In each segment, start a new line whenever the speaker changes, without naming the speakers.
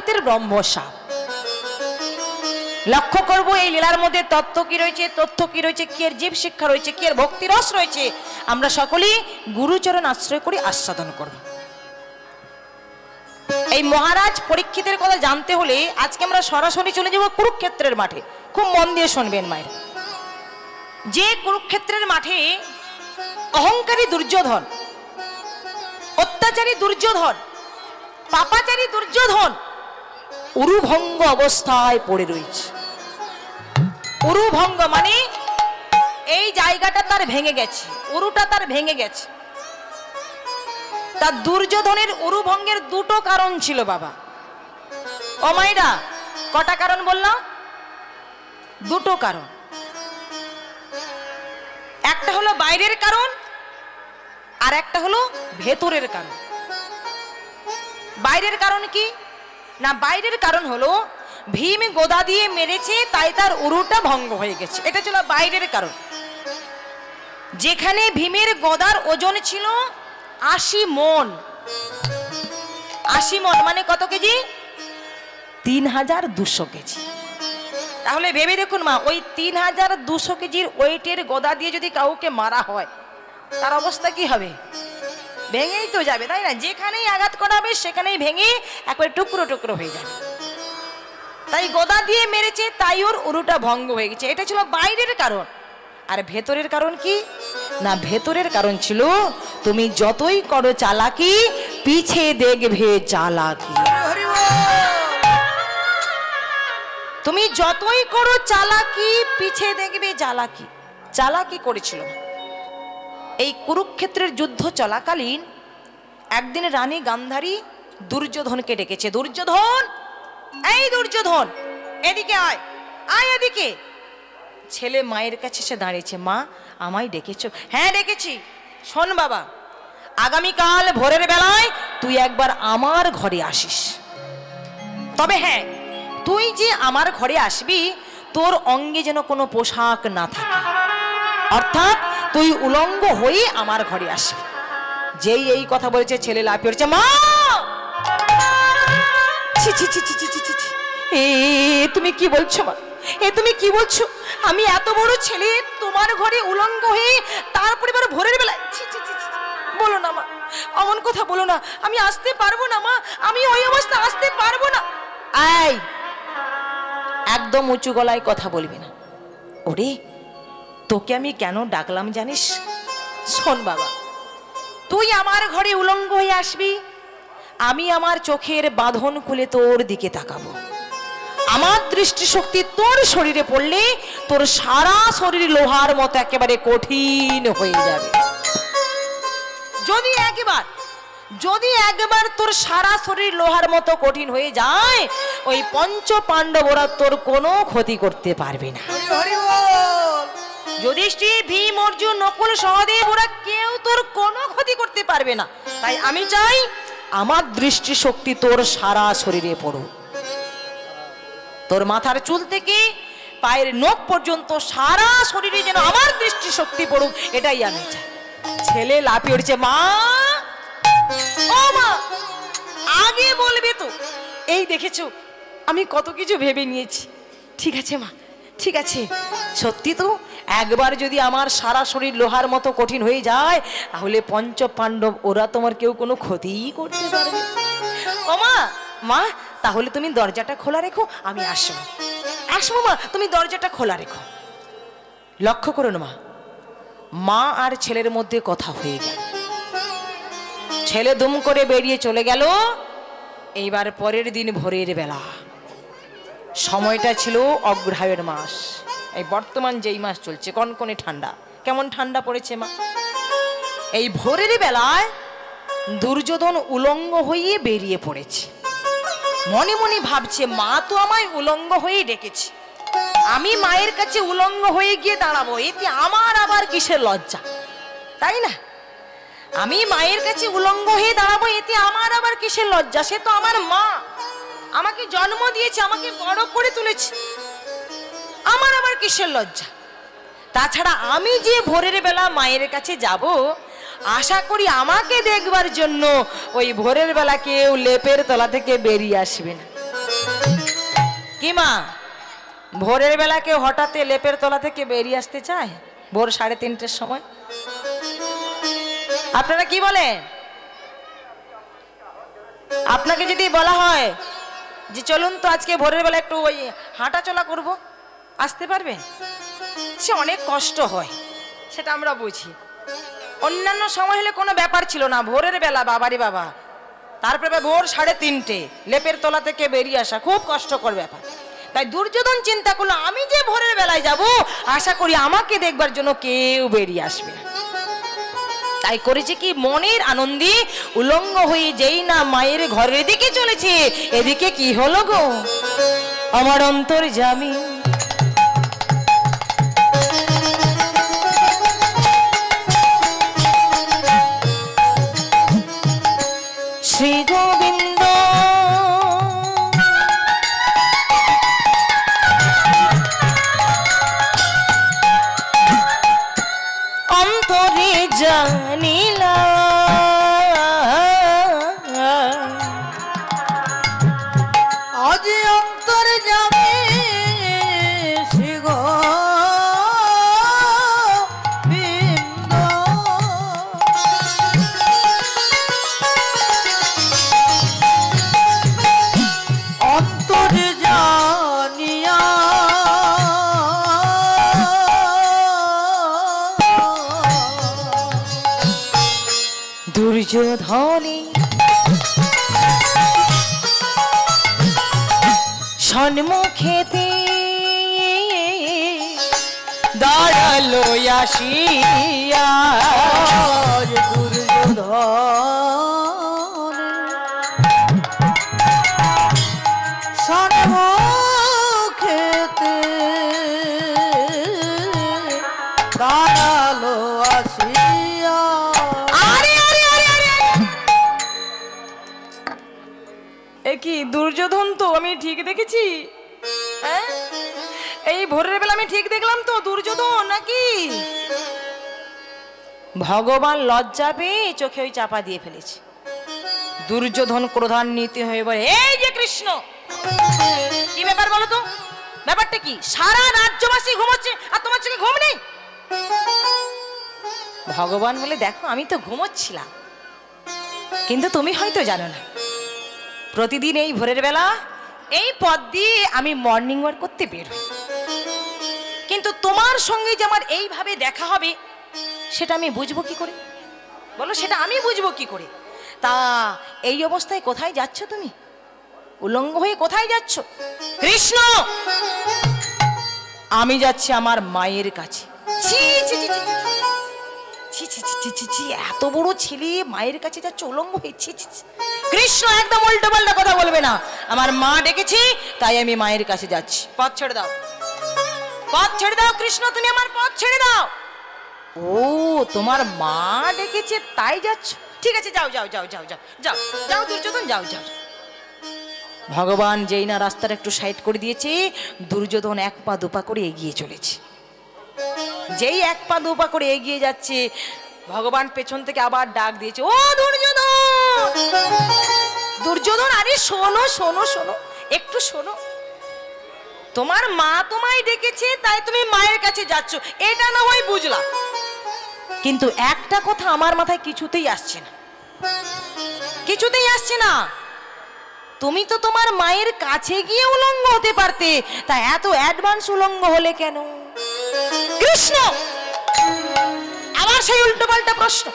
পরীক্ষিতের ব্রহ্মসাপ। লক্ষ্য করব এই লীলার মধ্যে তত্ত্ব কি রয়েছে, তথ্য কি রয়েছে, কি এর জীব শিক্ষা রয়েছে, কি এর ভক্তি রস রয়েছে, আমরা সকলেই গুরুচরণ আশ্রয় করে আস্বাদন করব। এই মহারাজ পরীক্ষিতের কথা জানতে হলে আজকে আমরা সরাসরি চলে যাব কুরুক্ষেত্রের মাঠে। খুব মন দিয়ে শুনবেন মায়ের। যে কুরুক্ষেত্রের মাঠে অহংকারী দুর্যোধন, অত্যাচারী দুর্যোধন, পাপাচারী দুর্যোধন উরুভঙ্গ অবস্থায় পড়ে রয়েছে। উরুভঙ্গ মানে এই জায়গাটা তার ভেঙে গেছে, উরুটা তার ভেঙে গেছে। তার দুর্যোধনের উরুভঙ্গের দুটো কারণ ছিল বাবা। ও মাইরা, কটা কারণ বললাম? দুটো কারণ। একটা হলো বাইরের কারণ, আর একটা হলো ভেতরের কারণ। বাইরের কারণ কি না, বাইরের কারণ হলো ভীম গোদা দিয়ে মেরেছে, তাই তার উরুটা ভঙ্গ হয়ে গেছে। এটা ছিল বাইরের কারণ। যেখানে ভীমের গদার ওজন ছিল 80 মণ। 80 মণ মানে কত কেজি? 3200 কেজি। তাহলে ভেবে দেখুন মা, ওই 3200 কেজির ওয়েটের গদা দিয়ে যদি কাউকে মারা হয় তার অবস্থা কি হবে? ভেঙেই তো যাবে, তাই না? যেখানেই আঘাত করাবে সেখানেই ভেঙে একবারে টুকরো টুকরো হয়ে যাবে। তাই গদা দিয়ে মেরেছে, তাই ওর উরুটা ভঙ্গ হয়ে গেছে। এটা ছিল বাইরের কারণ। আর ভেতরের কারণ কি না, ভেতরের কারণ ছিল তুমি যতই করো চালাকি, পিছে দেখবে চালাকি। তুমি যতই করো চালাকি, পিছে দেখবে চালাকি। চালাকি করেছিল। এই কুরুক্ষেত্রের যুদ্ধ চলাকালীন একদিন রানী গান্ধারী দুর্যোধনকে ডেকেছে। দুর্যোধন, এই দুর্যোধন, এদিকে আয়, আয় এদিকে। ছেলে মায়ের কাছে এসে দাঁড়িয়েছে। মা, আমায় ডেকেছো? হ্যাঁ ডেকেছি। শোন বাবা, আগামীকাল ভোরের বেলায় তুই একবার আমার ঘরে আসিস। তবে হ্যাঁ, তুই যে আমার ঘরে আসবি তোর অঙ্গে যেন কোনো পোশাক না থাকে, অর্থাৎ তুই উলঙ্গ হয়ে আমার ঘরে আসবি। যেই এই কথা বলেছে ছেলে লাফিয়ে উঠেছে। মা, ছি ছি ছি ছি ছি ছি, এ তুমি কি বলছো মা? এ তুমি কি বলছো? আমি এত বড় ছেলে তোমার ঘরে উলঙ্গ হয়ে, তারপরে এবার ভোরের বেলায়? ছি ছি ছি, বলো না মা, অমন কথা বলো না। আমি আসতে পারবো না মা, আমি ওই অবস্থা আসতে পারবো না। এই, একদম উঁচু গলায় কথা বলবি না। ওরে, তোকে আমি কেন ডাকলাম জানিস? শোন বাবা, তুই আমার ঘরে উলঙ্গ হয়ে আসবি, আমি আমার চোখের বাঁধন খুলে তোর দিকে তাকাবো। আমার দৃষ্টিশক্তি তোর শরীরে পড়লে তোর সারা শরীর লোহার মতো একেবারে কঠিন হয়ে যাবে। যদি একবার তোর সারা শরীর লোহার মতো কঠিন হয়ে যায়, ওই পঞ্চ পাণ্ডবরা তোর কোনো ক্ষতি করতে পারবে না। যুধিষ্ঠির, ভীম, অর্জুন, নকুল, সহদেব, ওরা কেউ তোর কোনো ক্ষতি করতে পারবে না। তাই আমি চাই আমার দৃষ্টিশক্তি তোর সারা শরীরে পড়ুক। তোর মাথার চুল থেকে পায়ের নখ পর্যন্ত সারা শরীরে যেন আমার দৃষ্টিশক্তি পড়ুক, এটাই আমি চাই। ছেলে লাফিয়ে উঠছে। মা, ও মা, আগে বলবে তো। এই দেখেছো, আমি কত কিছু ভেবে নিয়েছি। ঠিক আছে মা, ঠিক আছে। সত্যি তো, একবার যদি আমার সারা শরীর লোহার মতো কঠিন হয়ে যায়, তাহলে পঞ্চ পাণ্ডব ওরা তোমার কেউ কোনো ক্ষতিই করতে পারবে। ও মা, মা, তাহলে তুমি দরজাটা খোলা রেখো, আমি আসবো। আসবো মা, তুমি দরজাটা খোলা রেখো। লক্ষ্য করুন মা, মা আর ছেলের মধ্যে কথা হয়ে গেল। ছেলে দুম করে বেরিয়ে চলে গেল। এইবার পরের দিন ভোরের বেলা, সময়টা ছিল অগ্রহায়ণ মাস। এই বর্তমান যেই মাস চলছে, কনকনে ঠান্ডা। কেমন ঠান্ডা পড়েছে মা! এই ভোরের বেলায় দুর্যোধন উলঙ্গ হয়ে বেরিয়ে পড়েছে। মনে মনে ভাবছে, মা তো আমায় উলঙ্গ হয়ে ডেকেছে, আমি মায়ের কাছে উলঙ্গ হয়ে গিয়ে দাঁড়াবো, এতে আমার আবার কিসের লজ্জা, তাই না? আমি মায়ের কাছে উলঙ্গ হয়ে দাঁড়াবো, এতে আমার আবার কিসের লজ্জা? সে তো আমার মা, আমাকে জন্ম দিয়েছে, আমাকে বড় করে তুলেছে, আমার আবার কিসের লজ্জা? তাছাড়া আমি যে ভোরের বেলা মায়ের কাছে যাব, আশা করি আমাকে দেখবার জন্য ওই ভোরের বেলা কেউ লেপের তলা থেকে বেরিয়ে আসবে না। কি মা, ভোরের বেলা কেউ হঠাৎ লেপের তলা থেকে বেরিয়ে আসতে চায় ভোর 3:30টার সময়? আপনারা কি বলেন? আপনাকে যদি বলা হয় যে চলুন তো আজকে ভোরের বেলা একটু ওই হাঁটা চলা করব, আসতে পারবেন? সে অনেক কষ্ট হয়, সেটা আমরা বুঝি। অন্যান্য সময় হলে কোনো ব্যাপার ছিল না, ভোরের বেলা বাবারি বাবা, তারপরে ভোর 3:30 লেপের তলা থেকে বেরিয়ে আসা খুব কষ্টকর ব্যাপার। তাই দুর্যোধন চিন্তা করলো আমি যে ভোরের বেলায় যাব, আশা করি আমাকে দেখবার জন্য কেউ বেরিয়ে আসবে। তাই করেছে কি, মনের আনন্দে উলঙ্গ হয়ে যেই না মায়ের ঘরের দিকে চলেছে, এদিকে কি হলো গো আমার অন্তর্যামী শ্রী গোবিন্দ অন্তরে জানিলা
আজ অন্তরে যাবে শ্রী গোবিন্দ অন্তরে জানিয়া
দুর্যোধনে সম্মুখেতে দাঁড়ালো আসিয়া
দুর্যোধন সম্মুখেতে দাঁড়ালো আসিয়া।
কি দুর্যোধন তো আমি ঠিক দেখেছি? এই ভোরের বেলা আমি ঠিক দেখলাম তো দুর্যোধন নাকি? ভগবান লজ্জা পেয়ে চোখে ওই চাপা দিয়ে ফেলেছে। দুর্যোধন ক্রোধান্বিত হয়ে বলে, এই যে কৃষ্ণ, কি ব্যাপার বলো তো? ব্যাপারটা কি? সারা রাজ্যবাসী ঘুমোচ্ছে আর তোমার চোখে ঘুম নেই? ভগবান বলে, দেখো আমি তো ঘুমোচ্ছিলাম, কিন্তু তুমি হয়তো জানো না, প্রতিদিন এই ভোরের বেলা এই পথ দিয়ে আমি মর্নিং ওয়াক করতে বের হই, কিন্তু তোমার সঙ্গে যে আমার এইভাবে দেখা হবে সেটা আমি বুঝবো কি করে বলো? সেটা আমি বুঝবো কি করে? তা এই অবস্থায় কোথায় যাচ্ছ তুমি? উলঙ্গ হয়ে কোথায় যাচ্ছ? কৃষ্ণ, আমি যাচ্ছি আমার মায়ের কাছে। ছি ছি ছি ছি ছি ছি ছি ছি ছি, এত বড় ছেলে মায়ের কাছে যাচ্ছে উলঙ্গ হয়ে? ছি ছি ছি। কৃষ্ণ একদম উল্টো পাল্টা কথা বলবে না, আমার মা ডেকেছি তাই আমি মায়ের কাছে যাচ্ছি। পথ ছেড়ে দাও, পথ ছেড়ে দাও কৃষ্ণ, তুমি আমার পথ ছেড়ে দাও। ও, তোমার মা ডেকেছে তাই যাচ্ছ? ঠিক আছে, যাও যাও যাও যাও যাও যাও যাও দুর্যোধন, যাও যাও। ভগবান যেই না রাস্তাটা একটু সাইড করে দিয়েছে, দুর্যোধন 1 পা 2 পা করে এগিয়ে চলেছে। যেই 1 পা 2 পা করে এগিয়ে যাচ্ছে, ভগবান পেছন থেকে আবার ডাক দিয়েছে, ও দুর্যোধন, দুর্যোধন, আরে শোনো শোনো শোনো, একটু শোনো। তোমার মা তোমায় ডেকেছে তাই তুমি মায়ের কাছে যাচ্ছ, এটা না হয় বুঝলাম, কিন্তু একটা কথা আমার মাথায় কিছুতেই আসছে না, কিছুতেই আসছে না। তুমি তো তোমার মায়ের কাছে গিয়ে উলঙ্গ হতে পারতে, তা এত অ্যাডভান্স উলঙ্গ হলে কেন? কৃষ্ণ আবার সেই উল্টো পাল্টা প্রশ্ন।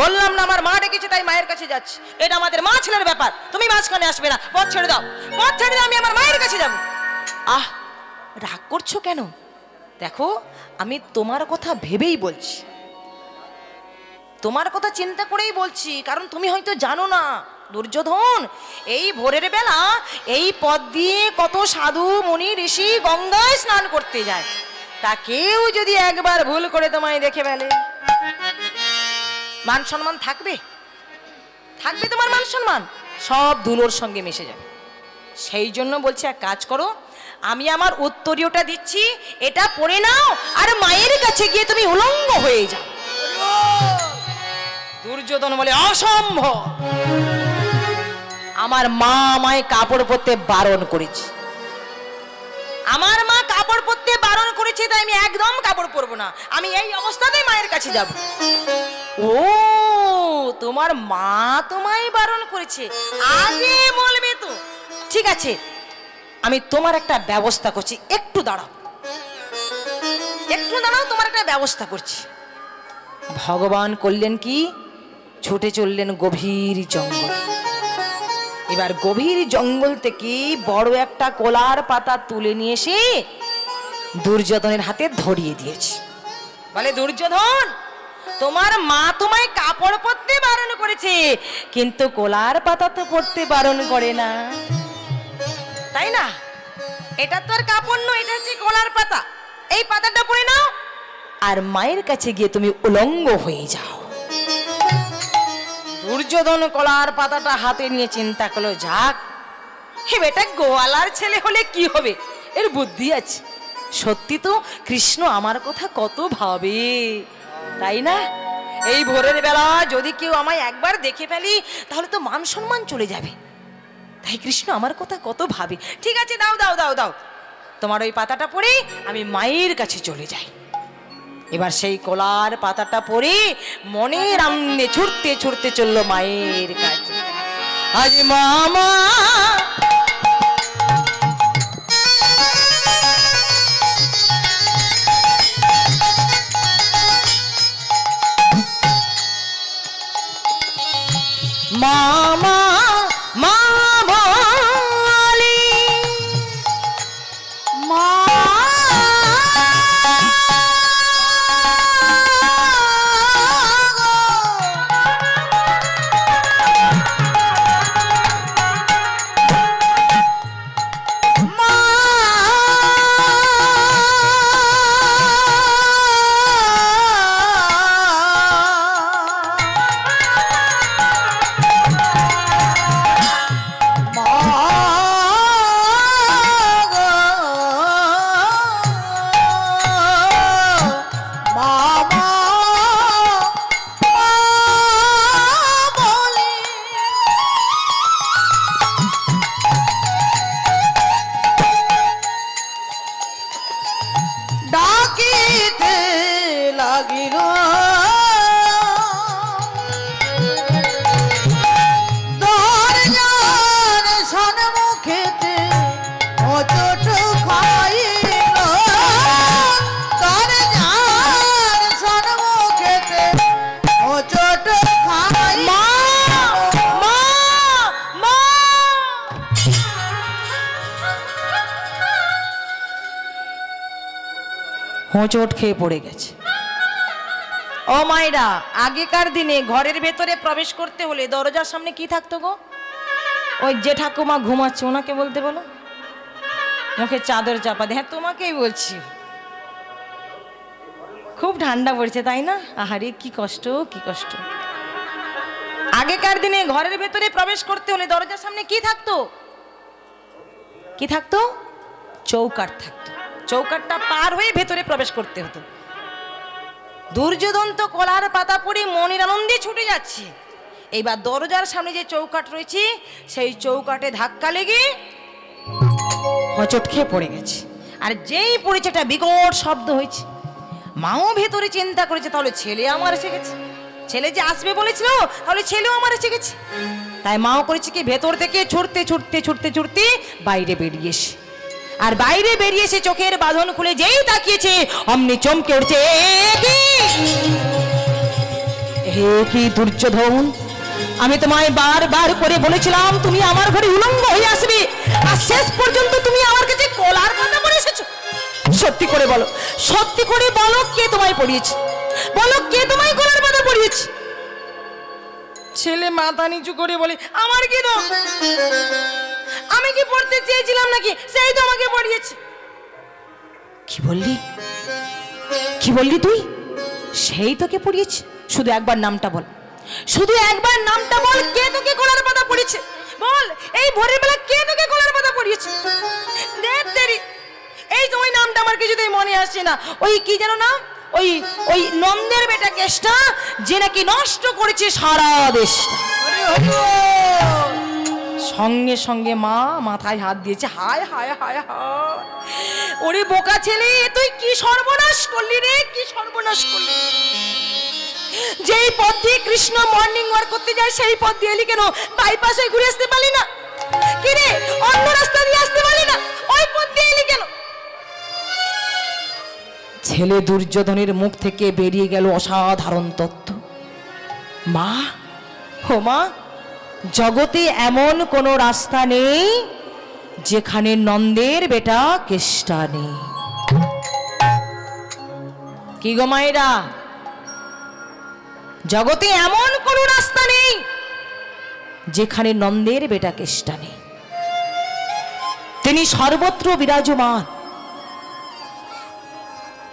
বললাম না আমার মা ডেকেছে তাই মায়ের কাছে যাচ্ছি, এটা আমাদের মা ছেলের ব্যাপার, তুমি মাঝখানে আসবে না, পথ ছেড়ে দাও, পথ ছেড়ে দাও, আমি আমার মায়ের কাছে যাব। আহ, রাগ করছো কেন? দেখো আমি তোমার কথা ভেবেই বলছি, তোমার কথা চিন্তা করেই বলছি, কারণ তুমি হয়তো জানো না দুর্যোধন, এই ভোরের বেলা এই পথ দিয়ে কত সাধু মুনি ঋষি গঙ্গায় স্নান করতে যায়, তা কেউ যদি একবার ভুল করে তোমায় দেখে ফেলে, মান সম্মান থাকবে? থাকবে তোমার মান সম্মান? সব ধুলোর সঙ্গে মিশে যাবে। সেই জন্য বলছি এক কাজ করো, আমি আমার উত্তরীয়টা দিচ্ছি, এটা পড়ে নাও আর মায়ের কাছে গিয়ে তুমি উলঙ্গ হয়ে যাও। দুর্যোধন বলে, অসম্ভব, আমার মা আমায় কাপড় পরতে বারণ করেছে। আমার মা কাপড় পরতে বারণ করেছে, তাই আমি একদম কাপড় পরবো না। আমি এই অবস্থাতেই মায়ের কাছে যাব। ও, তোমার মা তোমায় বারণ করেছে, আগে বলবে তো। ঠিক আছে, আমি তোমার একটা ব্যবস্থা করছি, একটু দাঁড়াও, একটু দাঁড়াও, তোমার একটা ব্যবস্থা করছি। ভগবান করলেন কি, ছুটে চললেন গভীর জঙ্গল। এবার গভীর জঙ্গল থেকে বড় একটা কলার পাতা তুলে নিয়ে এসে দুর্যোধনের হাতে ধরিয়ে দিয়েছে। বলে, দুর্যোধন, তোমার মা তোমায় কাপড় পরতে বারণ করেছে, কিন্তু কলার পাতা তো পরতে বারণ করে না, তাই না? এটা তো আর কাপড় নয়, এটা হচ্ছে কলার পাতা। এই পাতাটা পরে নাও, আর মায়ের কাছে গিয়ে তুমি উলঙ্গ হয়ে যাও। দুর্যোধন কলার পাতাটা হাতে নিয়ে চিন্তা করলো, যাক, হে বেটা গোয়ালার ছেলে হলে কি হবে, এর বুদ্ধি আছে। সত্যি তো কৃষ্ণ আমার কথা কত ভাবে, তাই না? এই ভোরের বেলা যদি কেউ আমায় একবার দেখে ফেলি, তাহলে তো মান সম্মান চলে যাবে। তাই কৃষ্ণ আমার কথা কত ভাবে। ঠিক আছে, দাও দাও দাও দাও, তোমার ওই পাতাটা পরে আমি মায়ের কাছে চলে যাই। এবার সেই কলার পাতাটা পরে মনের আনন্দে ছুটতে ছুটতে চললো মায়ের কাছে। আজ মামা মামা মামা
মা ডাকিতে লাগিল দরজার সন্মুখেতে হোঁচট খাইল, দরজার সন্মুখেতে হোঁচট খাইল।
হোঁচট খেয়ে পড়ে গেছে। ও মায়েরা, আগেকার দিনে ঘরের ভেতরে প্রবেশ করতে হলে দরজার সামনে কি থাকতো গো? ওই যে ঠাকুমা ঘুমাচ্ছে ওনাকে বলতে বলো, মুখে চাদর চাপা দে। হ্যাঁ, তোমাকেই বলছি। খুব ঠান্ডা পড়ছে, তাই না? আহারে কি কষ্ট, কি কষ্ট। আগেকার দিনে ঘরের ভেতরে প্রবেশ করতে হলে দরজার সামনে কি থাকতো? কি থাকতো? চৌকাঠ থাকতো। চৌকাঠটা পার হয়ে ভেতরে প্রবেশ করতে হতো। দুর্যোধন তো কলার পাতা পরে মনের আনন্দে ছুটে যাচ্ছে। এইবার দরজার সামনে যে চৌকাঠ রয়েছে, সেই চৌকাঠে ধাক্কা লেগে হোঁচট খেয়ে পড়ে গেছে। আর যেই পড়েছে একটা বিকট শব্দ হয়েছে। মাও ভেতরে চিন্তা করেছে, তাহলে ছেলে আমার এসে গেছে। ছেলে যে আসবে বলেছিল, তাহলে ছেলেও আমার এসে গেছে। তাই মাও করেছে কি, ভেতর থেকে ছুটতে ছুটতে ছুটতে ছুটতে বাইরে বেরিয়ে এসে, আর বাইরে বেরিয়ে এসে চোখের বাঁধন খুলে যেই তাকিয়েছে, অমনি চমকে উঠছে, হে কি দুর্যোধন, আমি তোমায় বারবার করে বলেছিলাম তুমি আমার ঘরে উলঙ্গ হয়ে আসবে, আর শেষ পর্যন্ত তুমি আমার কাছে কলার পাতা পরে এসেছো। সত্যি করে বলো, সত্যি করে বলো, কে তোমায় পরিয়েছে? বলো, কে তোমায় কলার পাতা পরিয়েছে? ছেলে মাথা নিচু করে বলে, আমার কি দোষ? আমি কি পড়তে চেয়েছিলাম নাকি? সেই তো আমাকে পড়িয়েছে। কি বললি? কি বললি তুই? সেই তোকে পড়িয়েছে? শুধু একবার নামটা বল, শুধু একবার নামটা বল, কে তোকে কলার পাতা পড়িয়েছে? বল, এই ভোরের বেলা কে তোকে কলার পাতা পড়িয়েছে? দেখ তেরি, এই তো ওই নামটা আমার কিছুতেই মনে আসছে না। ওই কি যেন নাম, ওই ওই নন্দের বেটা কেষ্টা, যে নাকি নষ্ট করেছে সারা দেশটা। সঙ্গে সঙ্গে মা মাথায় হাত দিয়েছে। হায় হায় হায় হায়, ওরে বোকা ছেলে, তুই কি সর্বনাশ করলি রে, কি সর্বনাশ করলি! যেই পথ দিয়ে কৃষ্ণ মর্নিং ওয়াক করতে যায় সেই পথ দিয়ে এলি কেন? বাইপাসে ঘুরে আসতে পারলি না? কি রে, অন্য রাস্তা দিয়ে আসতে পারলি না? ওই পথ দিয়ে এলি কেন? ছেলে দুর্যোধনের মুখ থেকে বেরিয়ে গেল অসাধারণ তথ্য। মা, ও মা, জগতে এমন কোনো রাস্তা নেই যেখানে নন্দের বেটা কেষ্টা নেই। কি গো মায়েরা, জগতে এমন কোনো রাস্তা নেই যেখানে নন্দের বেটা কেষ্টা নেই। তিনি সর্বত্র বিরাজমান,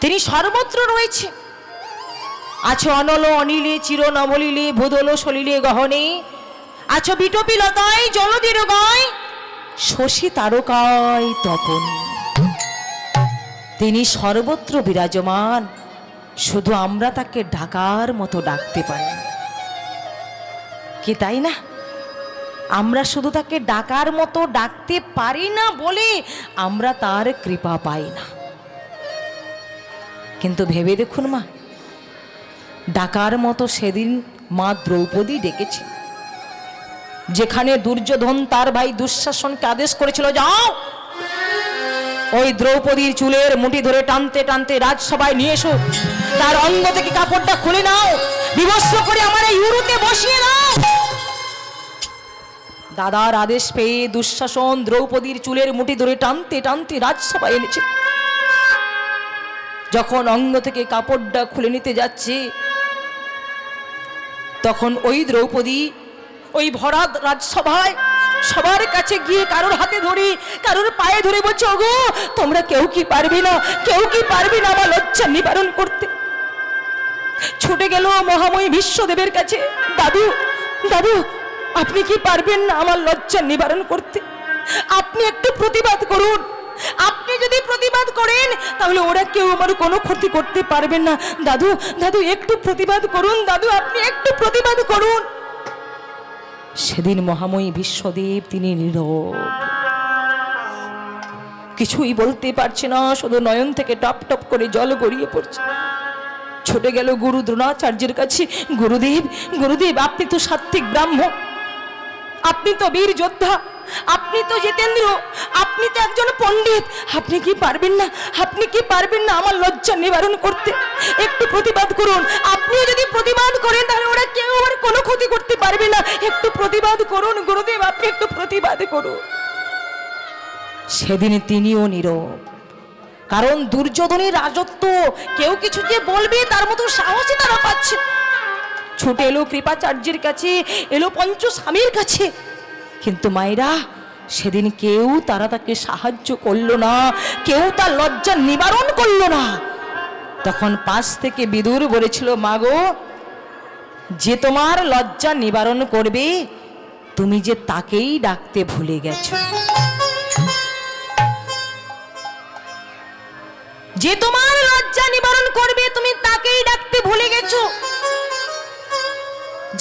তিনি সর্বত্র রয়েছে। আছো অনল অনিলে চির নবলিলে ভূদল সলিলে গহনে, আছো বিটপি লতায় জলধির গায় শশী তারকায় তপন। তিনি সর্বত্র বিরাজমান, শুধু আমরা তাকে ডাকার মতো ডাকতে পারি কি, তাই না? আমরা শুধু তাকে ডাকার মতো ডাকতে পারি না বলে আমরা তার কৃপা পাই না। কিন্তু ভেবে দেখুন মা, ডাকার মতো সেদিন মা দ্রৌপদী ডেকেছে। যেখানে দুর্যোধন তার ভাই দুঃশাসনকে আদেশ করেছিল, যাও ওই দ্রৌপদীর চুলের মুঠি ধরে টানতে টানতে রাজসভায় নিয়ে এসো, তার অঙ্গ থেকে কাপড়টা খুলে নাও, বিবস্ত্র করে আমার এই উরুতে বসিয়ে নাও। দাদার আদেশ পেয়ে দুঃশাসন দ্রৌপদীর চুলের মুঠি ধরে টানতে টানতে রাজসভায় এনেছে। যখন অঙ্গ থেকে কাপড়টা খুলে নিতে যাচ্ছে, তখন ওই দ্রৌপদী ওই ভরা রাজসভায় সবার কাছে গিয়ে কারোর হাতে ধরে কারোর পায়ে ধরে বলছে, ওগো তোমরা কেউ কি পারবে না, কেউ কি পারবে না আমার লজ্জা নিবারণ করতে? ছুটে গেল মহাময়ী বিশ্বদেবের কাছে, দাদু দাদু আপনি কি পারবেন না আমার লজ্জা নিবারণ করতে? আপনি একটু প্রতিবাদ করুন, আপনি যদি প্রতিবাদ করেন তাহলে ওরা কেউ আমার কোনো ক্ষতি করতে পারবেন না। দাদু দাদু একটু প্রতিবাদ করুন, দাদু আপনি একটু প্রতিবাদ করুন। সেদিন মহাময়ী বিশ্বদেব তিনি নীরব, কিছুই বলতে পারছে না, শুধু নয়ন থেকে টপ টপ করে জল গড়িয়ে পড়ছে। ছুটে গেল গুরু দ্রোণাচার্যের কাছে, গুরুদেব গুরুদেব আপনি তো সাত্বিক ব্রাহ্মণ, আপনি তো বীর যোদ্ধা, আপনি তো জিতেন্দ্র, আপনি তো একজন পণ্ডিত, আপনি কি পারবেন না, আপনি কি পারবেন না আমার লজ্জা নিবারণ করতে? একটু প্রতিবাদ করুন, আপনিও যদি প্রতিবাদ করেন তাহলে ওরা কেউ আর কোনো ক্ষতি করতে পারবে না। একটু প্রতিবাদ করুন গুরুদেব, আপনি একটু প্রতিবাদ করুন। সেদিন তিনিও নীরব, কারণ দুর্যোধনের রাজত্ব কেউ কিছু যে বলবে তার মতো সাহসই তারা পাচ্ছে। ছুটে এলো কৃপাচার্যের কাছে, এলো পঞ্চস্বামীর কাছে, কিন্তু মায়েরা সেদিন কেউ তারা তাকে সাহায্য করলো না, কেউ তার লজ্জা নিবারণ করলো না। তখন পাশ থেকে বিদুর বলেছিল, মাগো যে তোমার লজ্জা নিবারণ করবে তুমি যে তাকেই ডাকতে ভুলে গেছো, যে তোমার লজ্জা নিবারণ করবে তুমি তাকেই ডাকতে ভুলে গেছো।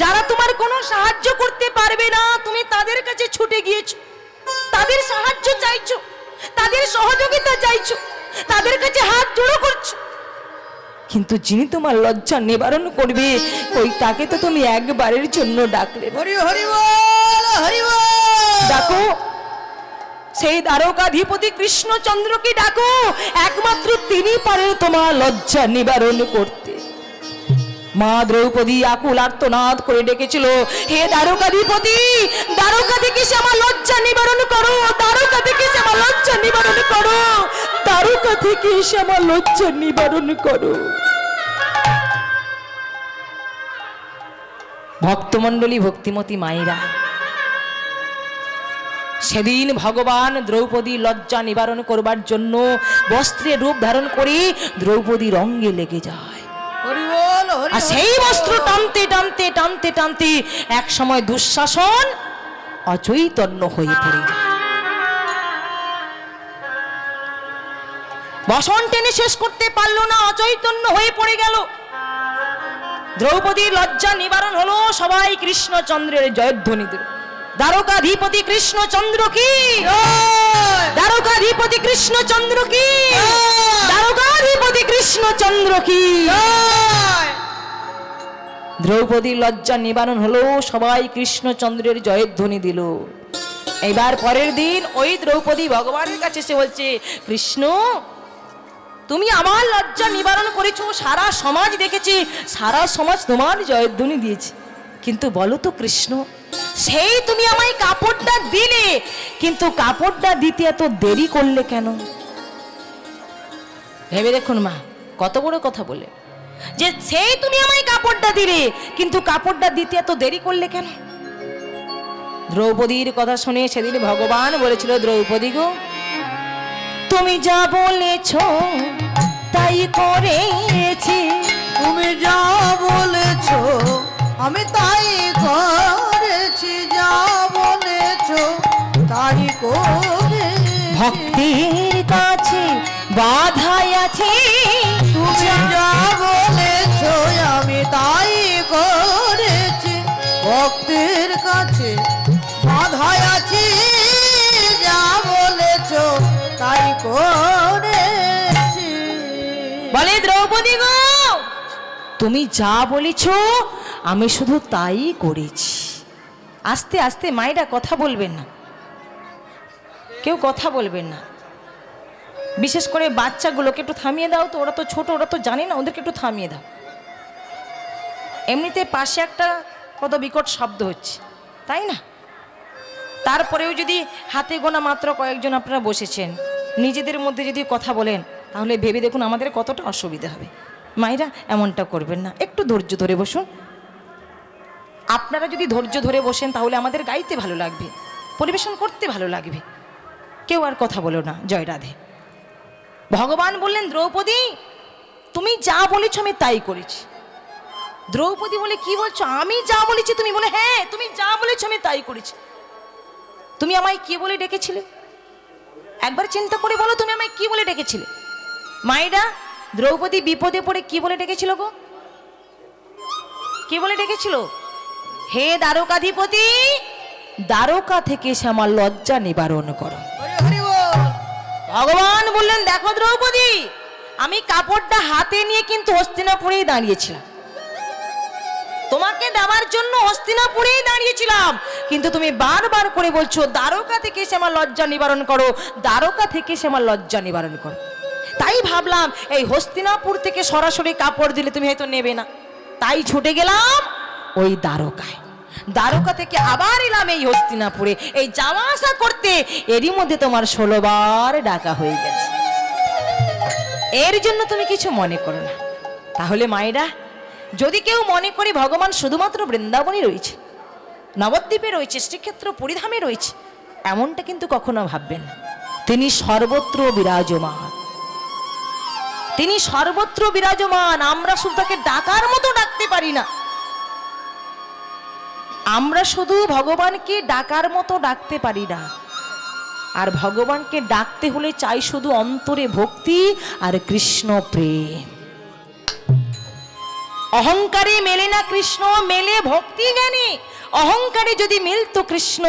যারা তোমার কোনো সাহায্য করতে পারবে না তুমি তাদের কাছে ছুটে গিয়েছো, তাদের সাহায্য চাইছো, তাদের সহযোগিতা চাইছো, তাদের কাছে হাত জোড়ো করছো, কিন্তু যিনি তোমার লজ্জা নিবারণ করবে ওই তাকে তো তুমি একবারের জন্য ডাকলে।
হরি হরি বল, হরি বল।
ডাকো সেই দ্বারকাধিপতি কৃষ্ণচন্দ্রকে ডাকো, একমাত্র তিনি পারে তোমার লজ্জা নিবারণ করতে। মা দ্রৌপদী আকুল আর্তনাদ করে ডেকেছিল, হে দ্বারকাধিপতি, দ্বারকা থেকে সে আমার লজ্জা নিবারণ করো, দ্বারকা থেকে সে আমার লজ্জা নিবারণ করো, দ্বারকা থেকে সে আমার লজ্জা নিবারণ করো। ভক্তমণ্ডলী, ভক্তিমতী মায়েরা, সেদিন ভগবান দ্রৌপদী লজ্জা নিবারণ করবার জন্য বস্ত্রের রূপ ধারণ করে দ্রৌপদীর অঙ্গে লেগে যায়। আর সেই বস্ত্র টানতে টানতে টানতে টানতে এক সময় দুঃশাসন অচৈতন্য হয়ে পড়ে যায়। বসন টেনে শেষ করতে পারলো না, অচৈতন্য হয়ে পড়ে গেল। দ্রৌপদীর লজ্জা নিবারণ হলো, সবাই কৃষ্ণচন্দ্রের জয়ধ্বনি দিল। দ্বারকাধিপতি কৃষ্ণচন্দ্র কি,
জয়
দ্বারকাধিপতি কৃষ্ণচন্দ্র কি, দ্বারকাধিপতি কৃষ্ণচন্দ্র কি।
জয়
দ্রৌপদীর লজ্জা নিবারণ হলো, সবাই কৃষ্ণচন্দ্রের জয়ের ধ্বনি দিল। এবার পরের দিন ওই দ্রৌপদী ভগবানের কাছে এসে বলছে, কৃষ্ণ তুমি আমার লজ্জা নিবারণ করেছো, সারা সমাজ দেখেছি, সারা সমাজ তোমার জয়ধ্বনি দিয়েছে, কিন্তু বলো তো কৃষ্ণ, সেই তুমি আমায় কাপড়টা দিলে, কিন্তু কাপড়টা দিতে এত দেরি করলে কেন? ভেবে দেখুন মা, কত বড় কথা বলে, যে সেই তুমি আমায় কাপড়টা দিলে, কিন্তু কাপড়টা দিতে এত দেরি করলে কেন? দ্রৌপদীর কথা শুনে সেদিন ভগবান বলেছিল, দ্রৌপদী গো, তুমি যা বলেছ তাই করেছি,
তুমি যা বলেছ আমি তাই করেছি, যা বলেছ তাই করেছি।
ভক্তির কাছে বাধা আছে,
তুমি যা বলেছ আমি তাই করেছি, ভক্তের কাছে বাধা আছি, যা বলেছ তাই করেছি।
বলে দ্রৌপদী গো, তুমি যা বলেছ আমি শুধু তাই করেছি। আস্তে আস্তে মায়েরা কথা বলবেন না, কেউ কথা বলবেন না, বিশেষ করে বাচ্চাগুলোকে একটু থামিয়ে দাও তো, ওরা তো ছোট, ওরা তো জানে না, ওদেরকে একটু থামিয়ে দাও। এমনিতে পাশে একটা কত বিকট শব্দ হচ্ছে, তাই না? তারপরেও যদি হাতে গোনা মাত্র কয়েকজন আপনারা বসেছেন, নিজেদের মধ্যে যদি কথা বলেন, তাহলে ভেবে দেখুন আমাদের কতটা অসুবিধা হবে। মায়েরা এমনটা করবেন না, একটু ধৈর্য ধরে বসুন। আপনারা যদি ধৈর্য ধরে বসেন তাহলে আমাদের গাইতে ভালো লাগবে, পরিবেশন করতে ভালো লাগবে। কেউ আর কথা বলো না। জয় রাধে। ভগবান বললেন, দ্রৌপদী তুমি যা বলেছ আমি তাই করেছি। দ্রৌপদী বলে, কি বলছো? আমি যা বলেছি তুমি? বলে, হ্যাঁ তুমি যা বলেছ আমি তাই করেছি। তুমি আমায় কি বলে ডেকেছিলে? একবার চিন্তা করে বলো, তুমি আমায় কি বলে ডেকেছিলে? মায়েরা, দ্রৌপদী বিপদে পড়ে কি বলে ডেকেছিল গো? কি বলে ডেকেছিল? হে দ্বারকাধিপতি, দ্বারকা থেকে এসে আমার লজ্জা নিবারণ করো। ভগবান বললেন, দেখো দ্রৌপদী, আমি কাপড়টা হাতে নিয়ে কিন্তু হস্তিনাপুরেই দাঁড়িয়েছিলাম, তোমাকে দেওয়ার জন্য হস্তিনাপুরেই দাঁড়িয়েছিলাম, কিন্তু তুমি বারবার করে বলছো দ্বারকা থেকে এসে আমার লজ্জা নিবারণ করো, দ্বারকা থেকে এসে আমার লজ্জা নিবারণ করো। তাই ভাবলাম এই হস্তিনাপুর থেকে সরাসরি কাপড় দিলে তুমি হয়তো নেবে না, তাই ছুটে গেলাম ওই দ্বারকায়। দ্বারকা থেকে আবার এলাম এই হস্তিনাপুরে, এই যাওয়া আসা করতে এরই মধ্যে তোমার 16 বার ডাকা হয়ে গেছে। এর জন্য তুমি কিছু মনে করো না। তাহলে মায়েরা, যদি কেউ মনে করে ভগবান শুধুমাত্র বৃন্দাবনে রয়েছে, নবদ্বীপে রয়েছে, শ্রীক্ষেত্র পরিধামে রয়েছে, এমনটা কিন্তু কখনো ভাববেন না। তিনি সর্বত্র বিরাজমান, তিনি সর্বত্র বিরাজমান। আমরা শুধু তাকে ডাকার মতো ডাকতে পারি না, আমরা শুধু ভগবানকে ডাকার মতো ডাকতে পারি না। আর ভগবানকে ডাকতে হলে চাই শুধু অন্তরে ভক্তি আর কৃষ্ণ প্রেম। অহংকারে মেলে না কৃষ্ণ, মেলে ভক্তি জ্ঞানে। অহংকারে যদি মিলতো কৃষ্ণ,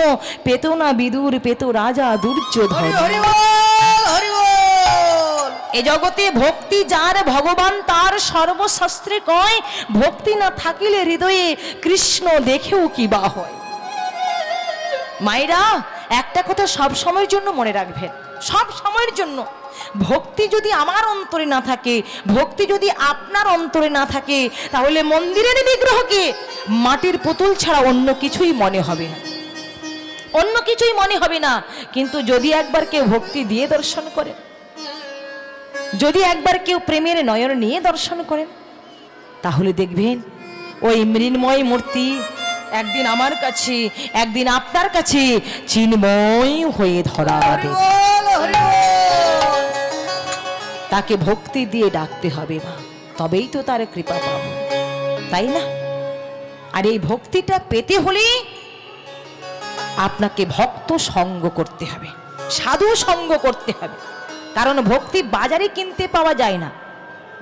পেত না বিদুর, পেত রাজা দুর্যোধন। এ জগতে ভক্তি যার ভগবান তার সর্বশাস্ত্রে কয়, ভক্তি না থাকিলে হৃদয়ে কৃষ্ণ দেখেও কি বা হয়। মায়েরা, একটা কথা সব সময়ের জন্য মনে রাখবেন, সব সময়ের জন্য, ভক্তি যদি আমার অন্তরে না থাকে, ভক্তি যদি আপনার অন্তরে না থাকে, তাহলে মন্দিরের বিগ্রহকে মাটির পুতুল ছাড়া অন্য কিছুই মনে হবে না, অন্য কিছুই মনে হবে না। কিন্তু যদি একবার কেউ ভক্তি দিয়ে দর্শন করে, যদি একবার কেউ প্রেমের নয়ন নিয়ে দর্শন করেন, তাহলে দেখবেন ওই মৃন্ময় মূর্তি একদিন আমার কাছে, একদিন আপনার কাছে চিন্ময় হয়ে ধরা দেবে। তাকে ভক্তি দিয়ে ডাকতে হবে মা, তবেই তো তার কৃপা পাবো, তাই না? আর এই ভক্তিটা পেতে হলে আপনাকে ভক্ত সঙ্গ করতে হবে, সাধু সঙ্গ করতে হবে। কারণ ভক্তি বাজারে কিনতে পাওয়া যায় না,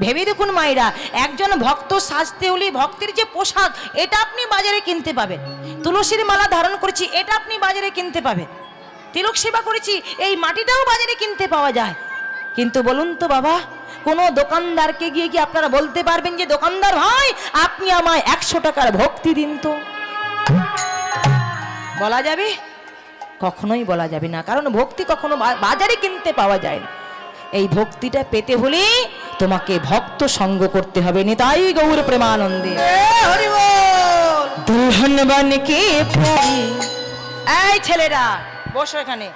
ভেবে দেখুন মায়েরা, একজন ভক্ত সাজতে হলে ভক্তের যে পোশাক এটা আপনি বাজারে কিনতে পাবেন, তুলসীর মালা ধারণ করেছি এটা আপনি বাজারে কিনতে পাবেন, তিলক সেবা করেছি এই মাটিটাও বাজারে কিনতে পাওয়া যায়। কিন্তু বলুন তো বাবা, কোনো দোকানদারকে গিয়ে কি আপনারা বলতে পারবেন যে দোকানদার ভাই আপনি আমায় 100 টাকার ভক্তি দিন? তো বলা যাবে? কখনোই বলা যাবে না, কারণ ভক্তি কখনো বাজারে কিনতে পাওয়া যায় না। এই ভক্তিটা পেতে হলে তোমাকে ভক্ত সঙ্গ করতে হবে। নিতাই গৌর প্রেমানন্দে। দুলহন বানকে প্যারি। এই ছেলেরা বসো, এখানে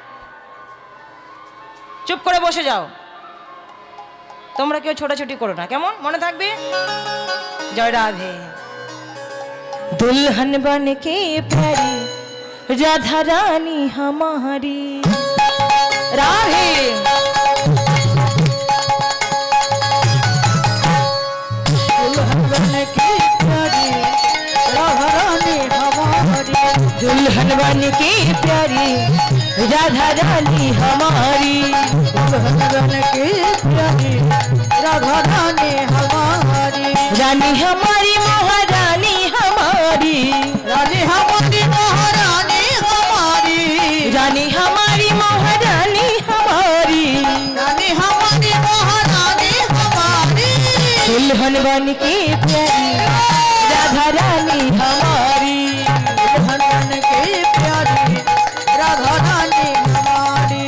চুপ করে বসে যাও। তোমরা কেউ ছোটাছুটি করো না, কেমন? মনে থাকবে? জয় রাধে। दुल्हन बन के प्यारी राधा रानी हमारी। राधे। दुल्हन बन के प्यारी राधा रानी हमारी। दुल्हन बन के प्यारी राधा रानी हमारी। दुल्हन बन के प्यारी राधा रानी हमारी। रानी हमारी महारानी हमारी। रानी हमारी महारानी हमारी। रानी हमारी महारानी हमारी। रानी हमारी महारानी हमारी। दुल्हन बन के प्यारी राधा रानी हमारी। दुल्हन बन के प्यारी राधा रानी हमारी।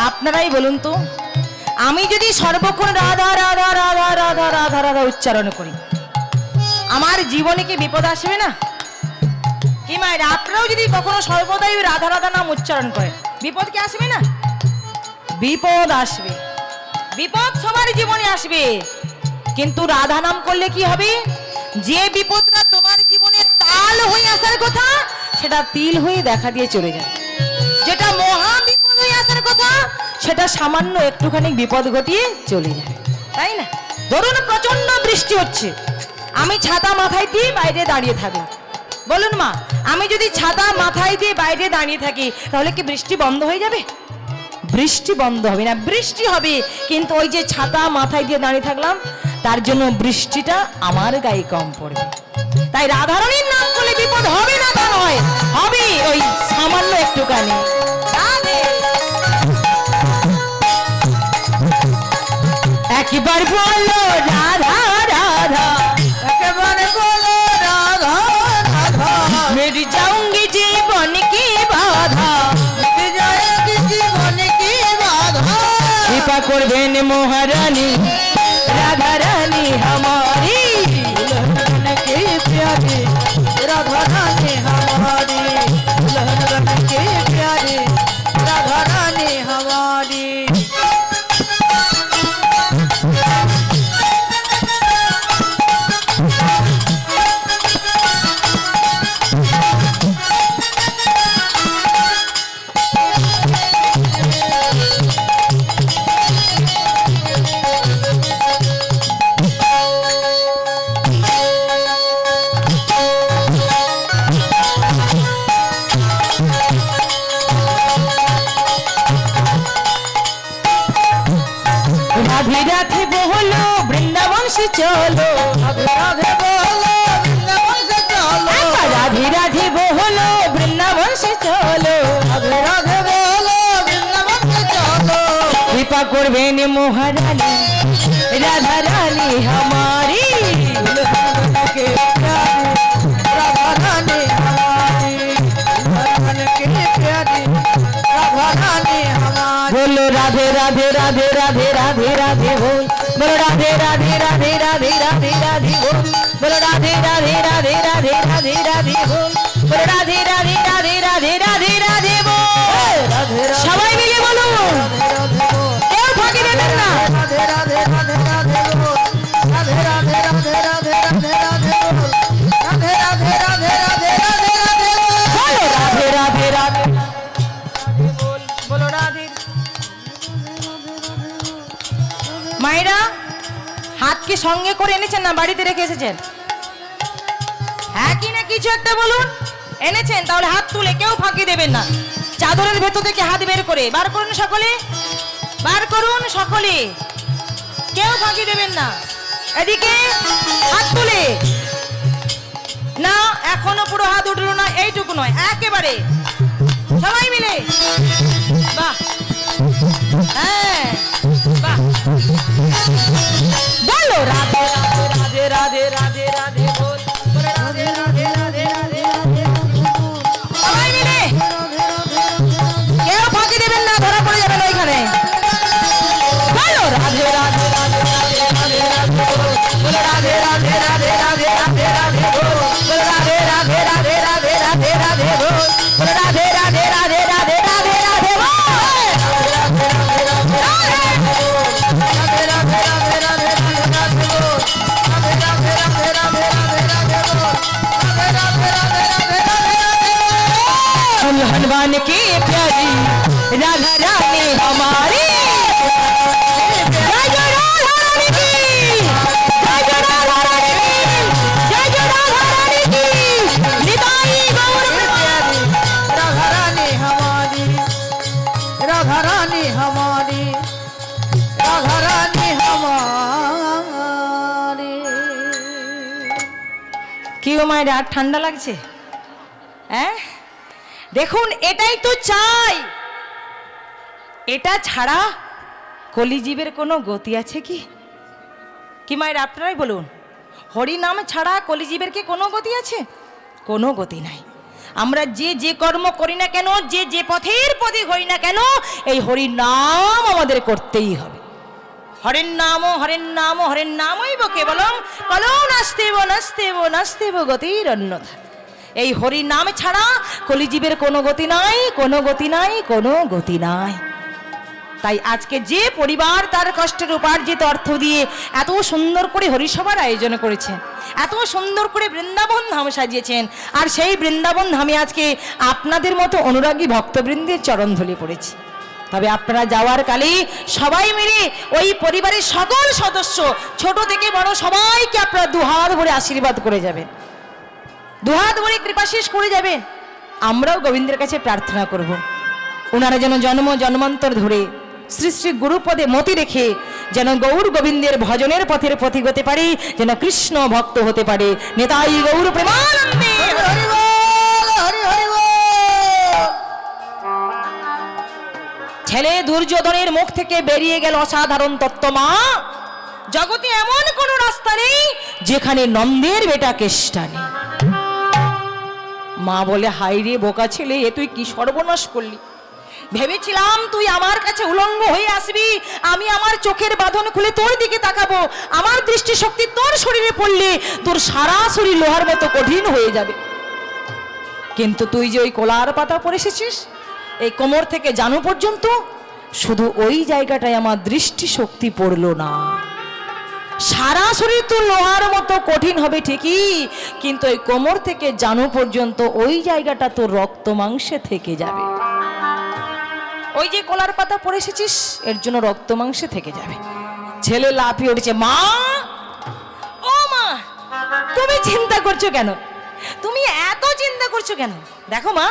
আপনারাই বলুন তো, আমি যদি সর্বক্ষণ রাধা রাধা রাধা রাধা রাধা রাধা উচ্চারণ করি আমার জীবনে কি বিপদ আসবে না? কি মায়ের, আপনারাও যদি কখনো সর্বদাই রাধা রাধা নাম উচ্চারণ করেন বিপদ কি আসবে না? বিপদ আসবে, বিপদ সবার জীবনে আসবে। কিন্তু রাধা নাম করলে কি হবে? যে বিপদটা তোমার জীবনে তাল হয়ে আসার কথা সেটা তিল হয়ে দেখা দিয়ে চলে যায়। যেটা মহা বিপদ হয়ে আসার কথা সেটা সামান্য একটুখানি বিপদ ঘটিয়ে চলে যাবে, তাই না? ধরুন প্রচন্ড বৃষ্টি হচ্ছে, আমি ছাতা মাথায় দিয়ে বাইরে দাঁড়িয়ে থাকলাম। বলুন মা, আমি যদি ছাতা মাথায় দিয়ে বাইরে দাঁড়িয়ে থাকি তাহলে কি বৃষ্টি বন্ধ হয়ে যাবে? বৃষ্টি বন্ধ হবে না, বৃষ্টি হবে, কিন্তু ওই যে ছাতা মাথায় দিয়ে দাঁড়িয়ে থাকলাম তার জন্য বৃষ্টিটা আমার গায়ে কম পড়বে। তাই রাধারানীর নাম করলে বিপদ হবে না তা নয়, হবে ওই সামান্য একটুখানি। একবার বলো রাধা রাধা, একবার বলো রাধা রাধা, মিট जाऊंगी जीवन की बाधा, मिट जाएगी जीवन की बाधा। कृपा करबेन महारानी राधा रानी हमारी। दुल्हन के प्यारे राधा रानी हमारी। दुल्हन के प्यारे राधा रानी हमारी। राधे राधे बोलो वृंदावन से चलो, राधे राधे बोलो वृंदावन से चलो। राधे राधे बोलो वृंदावन से चलो, राधे राधे बोलो वृंदावन से चलो। कृपा करबेन महारानी राधा रानी हमारी।
के प्यारी राधा रानी हमारी, धड़कन के प्यारी राधा रानी हमारी।
बोलो राधे राधे राधे राधे राधे राधे बोल, बोलो राधे राधे राधे राधे राधे राधे बोल, बोलो राधे राधे राधे राधे राधे राधे बोल, बोलो राधे राधे राधे राधे राधे राधे बोल। সবাই মিলে বলুন, কেউ ফাঁকি দেবেন না।
राधे राधे राधे राधे बोल, राधे राधे राधे राधे राधे राधे बोल, राधे राधे राधे राधे राधे राधे बोल।
बोलो राधे राधे राधे
बोल, बोलो राधे।
মায়েরা হাত কি সঙ্গে করে এনেছেন না বাড়িতে রেখে এসেছেন? হ্যাঁ কি না কিছু একটা বলুন। এনেছেন তাহলে হাত তুলে, কেউ ফাঁকি দেবেন না। চাদরের ভেতর থেকে হাত বের করে বার করুন সকলে, বার করুন সকলে, কেউ ফাঁকি দেবেন না। এদিকে হাত তুলে না, এখনো পুরো হাত উঠলো না, এইটুকু নয়, একেবারে সবাই মিলে। বাহ, হ্যাঁ বাহ। বলো রাধে রাধে রাধে রাধে রাধে বল, বলো রাধে রাধে রাধে রাধে রাধে সবাই মিলে। কেউ ফাঁকি দেবেন না, ধরা পড়ে যাবেন ওইখানে। বলো রাধে রাধে রাধে রাধে রাধে রাধে বলো রাধে রাধে রাধে রাধে রাধে রাধে বলো রাধে রাধে রাধে রাধে রাধে রাধে বলো রাধে রাধে রাধে রাধে রাধে রাধে हनुमान की प्यारी राधा रानी हमारी, जय जय राधा रानी की, जय जय राधा रानी की, जय जय राधा रानी की, निताई गौर
प्यारी राधा रानी हमारी, राधा रानी हमारी, राधा रानी हमारी।
क्यों माয়ের আর ঠান্ডা লাগছে? হ্যাঁ দেখুন, এটাই তো চাই। এটা ছাড়া কলিজীবের কোনো গতি আছে কি? কি মায়ের আপনারাই বলুন, হরি নাম ছাড়া কলিজীবের কি কোনো গতি আছে? কোনো গতি নাই। আমরা যে যে কর্ম করি না কেন, যে যে পথের পথে হই না কেন, এই হরি নাম আমাদের করতেই হবে। হরের নাম হরের নাম হরের নামই কেবলম কলৌ নাস্তেব নাস্তেব নাস্তেব গতির অন্যথা। এই হরি নাম ছাড়া কলিজীবের কোনো গতি নাই, কোনো গতি নাই, কোনো গতি নাই। তাই আজকে যে পরিবার তার কষ্টের উপার্জিত অর্থ দিয়ে এত সুন্দর করে হরিসভার আয়োজন করেছেন, এত সুন্দর করে বৃন্দাবন ধাম সাজিয়েছেন, আর সেই বৃন্দাবন ধামে আজকে আপনাদের মতো অনুরাগী ভক্তবৃন্দের চরণধুলি পড়েছে। তবে আপনারা যাওয়ার কালে সবাই মিলে ওই পরিবারের সকল সদস্য ছোট থেকে বড় সবাইকে আপনারা দুহাত ভরে আশীর্বাদ করে যাবেন, দুহাত ভরে কৃপাশিস করে যাবেন। আমরাও গোবিন্দের কাছে প্রার্থনা করব, ওনারা যেন জন্ম জন্মান্তর ধরে শ্রী শ্রী গুরুপদে মতি রেখে যেন গৌর গোবিন্দের ভজনের পথের পথিক হতে পারে, যেন কৃষ্ণ ভক্ত হতে পারে। নেতাই গৌর প্রেমানন্দে।
হরি বল, হরি হরি বল।
ছেলে দুর্যোধনের মুখ থেকে বেরিয়ে গেল অসাধারণ তত্ত্ব। মা, জগতে এমন কোন রাস্তা নেই যেখানে নন্দের বেটা কেষ্টা নেই। মা বলে, হাই রে বোকা ছেলে, এ তুই কি সর্বনাশ করলি? ভেবেছিলাম তুই আমার কাছে উলঙ্গ হয়ে আসবি, আমি আমার চোখের বাঁধন খুলে তোর দিকে তাকাবো, আমার দৃষ্টিশক্তি তোর শরীরে পড়লে তোর সারা শরীর লোহার মতো কঠিন হয়ে যাবে। কিন্তু তুই যে ওই কলার পাতা পরে এসেছিস, এই কোমর থেকে জানু পর্যন্ত, শুধু ওই জায়গাটায় আমার দৃষ্টিশক্তি পড়লো না। সারা শরীর তো লোহার মতো কঠিন হবে ঠিকই, কিন্তু ওই কোমর থেকে জানু পর্যন্ত ওই জায়গাটা তো রক্ত মাংসে থেকে যাবে। ওই যে কলার পাতা পরে এসেছিস, এর জন্য রক্ত মাংসে থেকে যাবে। ছেলে লাফিয়ে উঠেছে, মা, ও মা, তুমি চিন্তা করছো কেন? তুমি এত চিন্তা করছো কেন? দেখো মা,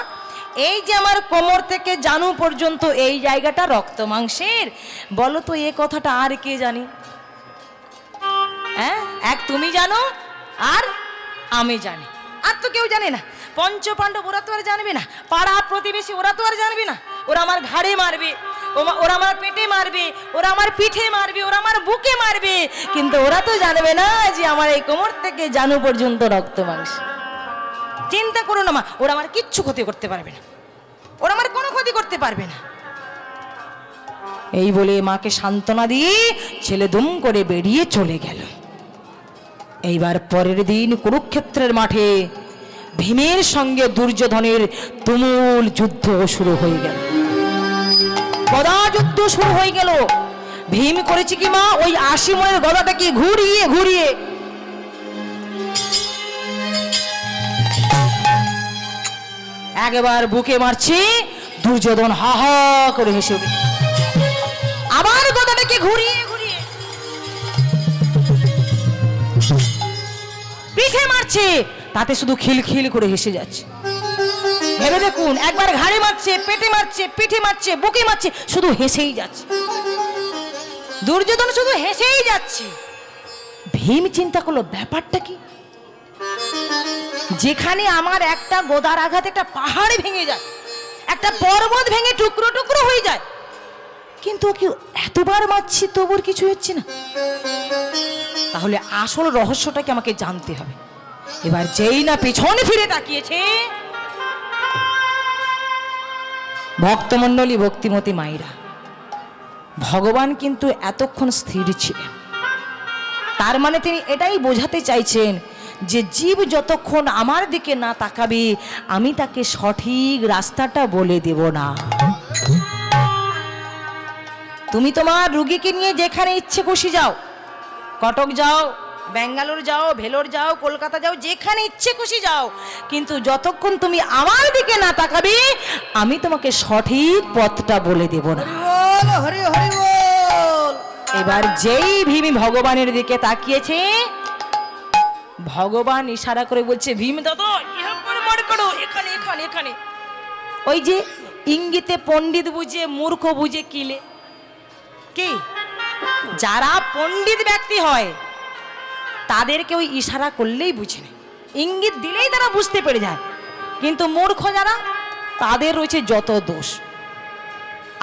এই যে আমার কোমর থেকে জানু পর্যন্ত এই জায়গাটা রক্ত মাংসের, বলো তো এ কথাটা আর কে জানি? হ্যাঁ, এক তুমি জানো আর আমি জানি, আর তো কেউ জানে না। পঞ্চ পাণ্ডব ওরা তো আর জানবে না, পাড়া প্রতিবেশী ওরা তো আর জানবে না। ওরা আমার ঘাড়ে মারবে, ওরা আমার পেটে মারবে, ওরা আমার পিঠে মারবে, ওরা আমার বুকে মারবে, কিন্তু ওরা তো জানবে না যে আমার এই কোমর থেকে জানু পর্যন্ত রক্ত মাংস। চিন্তা করো না মা, ওরা আমার কিচ্ছু ক্ষতি করতে পারবে না, ওরা আমার কোনো ক্ষতি করতে পারবে না। এই বলে মাকে সান্ত্বনা দিয়ে ছেলে দুম করে বেরিয়ে চলে গেল। এইবার পরের দিন কুরুক্ষেত্রের মাঠে ভীমের সঙ্গে দুর্যোধনের তুমুল যুদ্ধ শুরু হয়ে গেল, গদা যুদ্ধ শুরু হয়ে গেল। ভীম করেছে কি মা, ওই 80 মনের গদাটাকে ঘুরিয়ে ঘুরিয়ে একবার বুকে মারছে। দুর্যোধন হা হা করে হেসে উঠে, আবার গদাটাকে ঘুরিয়ে ঘুরিয়ে পিঠে মারছে, তাতে শুধু খিলখিল করে হেসে যাচ্ছে। ভেবে দেখুন, একবার ঘাড়ে মারছে, পেটে মারছে, পিঠে মারছে, বুকে মারছে, শুধু হেসেই যাচ্ছে। দুর্যোধন শুধু হেসেই যাচ্ছে। ভীম চিন্তা করলো ব্যাপারটা কি, যেখানে আমার একটা গোদার আঘাতে একটা পাহাড় ভেঙে যায়, একটা পর্বত ভেঙে টুকরো টুকরো হয়ে যায়, কিন্তু কি এতবার মারছি তবুর কিছু হচ্ছে না। তাহলে আসল রহস্যটাকে আমাকে জানতে হবে। এবার যেই না পেছনে ফিরে তাকিয়েছে, ভক্তমণ্ডলী, ভক্তিমতী মায়েরা, ভগবান কিন্তু এতক্ষণ স্থির ছিলেন। তার মানে তিনি এটাই বোঝাতে চাইছেন যে জীব যতক্ষণ আমার দিকে না তাকাবে, আমি তাকে সঠিক রাস্তাটা বলে দেব না। তুমি তোমার রুগীকে নিয়ে যেখানে ইচ্ছে খুশি যাও, কটক যাও, ব্যাঙ্গালোর যাও, ভেলোর যাও, কলকাতা যাও, যেখানে ইচ্ছে খুশি যাও, কিন্তু যতক্ষণ তুমি আমার দিকে না তাকাবে, আমি তোমাকে সঠিক পথটা বলে দেব না।
হরি হরি বল।
এবার যেই ভীম ভগবানের দিকে তাকিয়েছে, ভগবান ইশারা করে বলছে, ভীম দাদা এখানে এখানে এখানে। ওই যে ইঙ্গিতে পণ্ডিত বুঝে মূর্খ বুঝে কিলে কি, যারা পণ্ডিত ব্যক্তি হয় তাদেরকে ওই ইশারা করলেই বুঝে নেয়, ইঙ্গিত দিলেই তারা বুঝতে পেরে যায়। কিন্তু মূর্খ যারা, তাদের রয়েছে যত দোষ।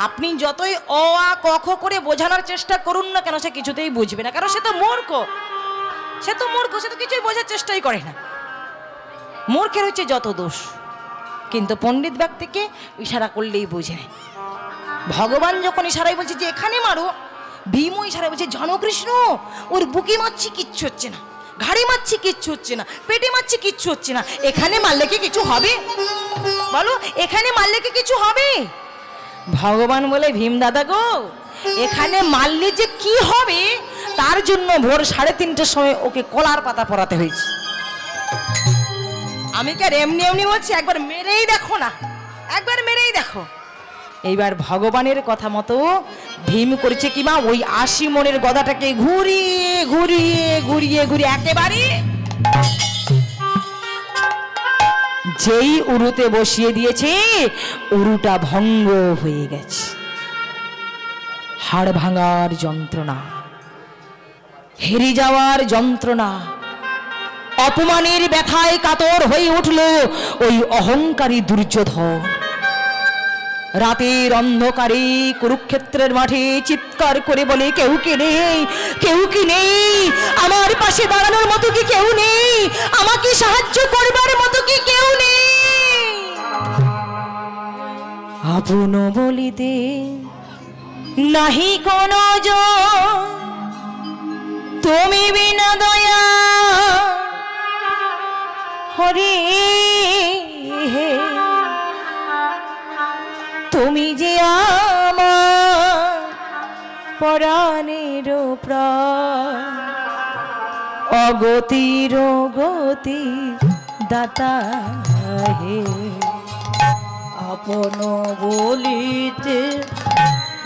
আপনি যতই অ আ ক খ করে বোঝানোর চেষ্টা করুন না কেন, সে কিছুতেই বুঝবে না, কারণ সে তো মূর্খ, সে তো মূর্খ, সে তো কিছুই বোঝার চেষ্টাই করে না। মূর্খের হচ্ছে যত দোষ, কিন্তু পণ্ডিত ব্যক্তিকে ইশারা করলেই বুঝে নেয়। ভগবান যখন ইশারায় বলছে যে এখানে মারো, ভীমও ইশারায় বলছে জানো কৃষ্ণ, ওর বুকে মারছি কিচ্ছু হচ্ছে না, ঘাড়ে মারছি কিচ্ছু হচ্ছে না, পেটে মারছি কিচ্ছু হচ্ছে না, এখানে মারলে কি কিছু হবে? বলো, এখানে মারলে কি কিছু হবে? ভগবান বলে, ভীম দাদা গো, এখানে মারলে যে কি হবে তার জন্য ভোর 3:30টার সময় ওকে কলার পাতা পরাতে হয়েছে। আমি কি আর এমনি এমনি বলছি, একবার মেরেই দেখো না, একবার মেরেই দেখো। এইবার ভগবানের কথা মতো ভীম করেছে কি মা, ওই 80 মনের গদাটাকে ঘুরিয়ে ঘুরিয়ে ঘুরিয়ে ঘুরিয়ে একেবারে যেই উরুতে বসিয়ে দিয়েছে, উরুটা ভঙ্গ হয়ে গেছে। হাড় ভাঙার যন্ত্রণা, হেরে যাওয়ার যন্ত্রণা, অপমানের ব্যথায় কাতর হয়ে উঠল ওই অহংকারী দুর্যোধন। রাতের অন্ধকারে কুরুক্ষেত্রের মাঠে চিৎকার করে বলে, কেউ কি নেই, কেউ কি নেই, আমার পাশে দাঁড়ানোর মতো কি কেউ নেই, আমাকে সাহায্য করবার মতো কি কেউ নেই? আপন বলিতে নাহি কোনো জন, তুমি বিনা দয়া হরি, তুমি যে আমার পরাণের প্রাণ, অগতির গতি দাতা হে।
আপন বলিতে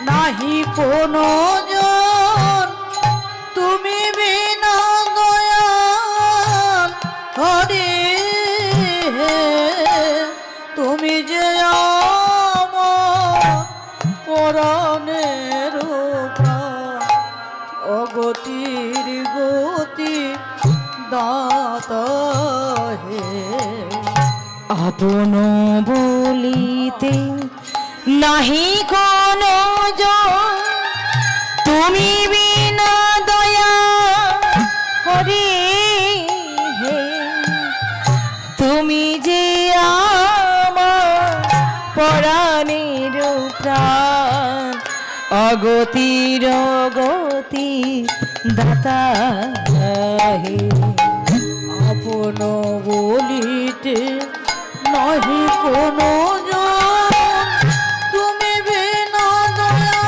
নাহি কোনো জন, তুমি বিনা দয়াল হরি, তুমি যে আমার পরাণের প্রাণ, অগতির গতি দাতা হে।
আপন বলিতে নাহি কোনো তুমি বিনা দয়া হরি হে, তুমি যে আমার পরাণের প্রাণ, অগতির গতি দাতা হে।
আপন বলিতে নহি কোনো জন, তুমি বিনা দয়া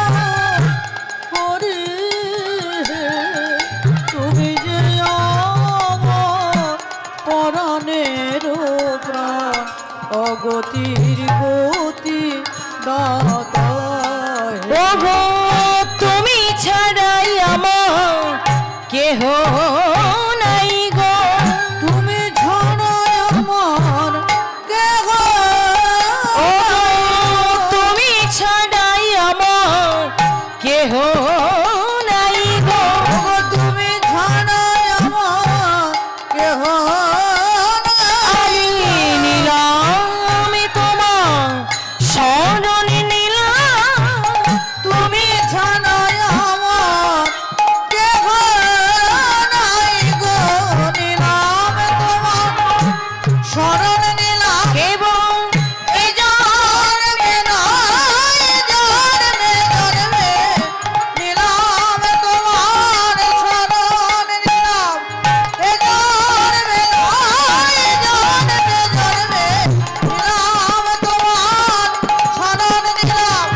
হরি হে, তুমি যে আমার পরাণের প্রাণ, অগতির গতি দাতা হে।
ওগো তুমি ছাড়াই আমার কেহ নাই গো,
তুমি ছাড়াই আমার কেহ,
ওগো তুমি ছাড়াই আমার কেহ নাই গো,
ওগো তুমি ছাড়াই আমার কেহ
আমি নিলাম তোমার শরণ নিলাম,
তুমি ছাড়াই আমার কেহ নাই গো, নিলাম তোমার শরণ নিলাম।
এবং
এ জন্মে নয়, জন্মে জন্মে নিলাম তোমার শরণ নিলাম। এ জন্মে নয়, জন্মে জন্মে নিলাম তোমার শরণ নিলাম।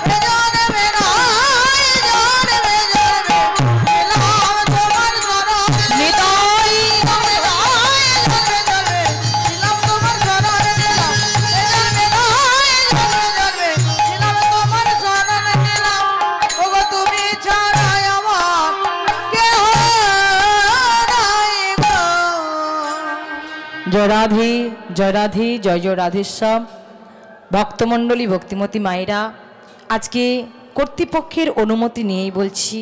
এ জন্মে নয়, জন্মে জন্মে নিলাম তোমার শরণ
নিতাই
জন্মে নয়, জন্মে জন্মে নিলাম তোমার শরণ নিলাম। এ জন্মে নয়, জন্মে জন্মে নিলাম তোমার শরণ নিলাম। ওগো তুমি ছাড়াই আমার কেহ নাই গো।
জয় রাধে, জয় রাধে, জয় জয় রাধেশ্যাম। ভক্তমণ্ডলী, ভক্তিমতী মায়েরা, আজকে কর্তৃপক্ষের অনুমতি নিয়েই বলছি,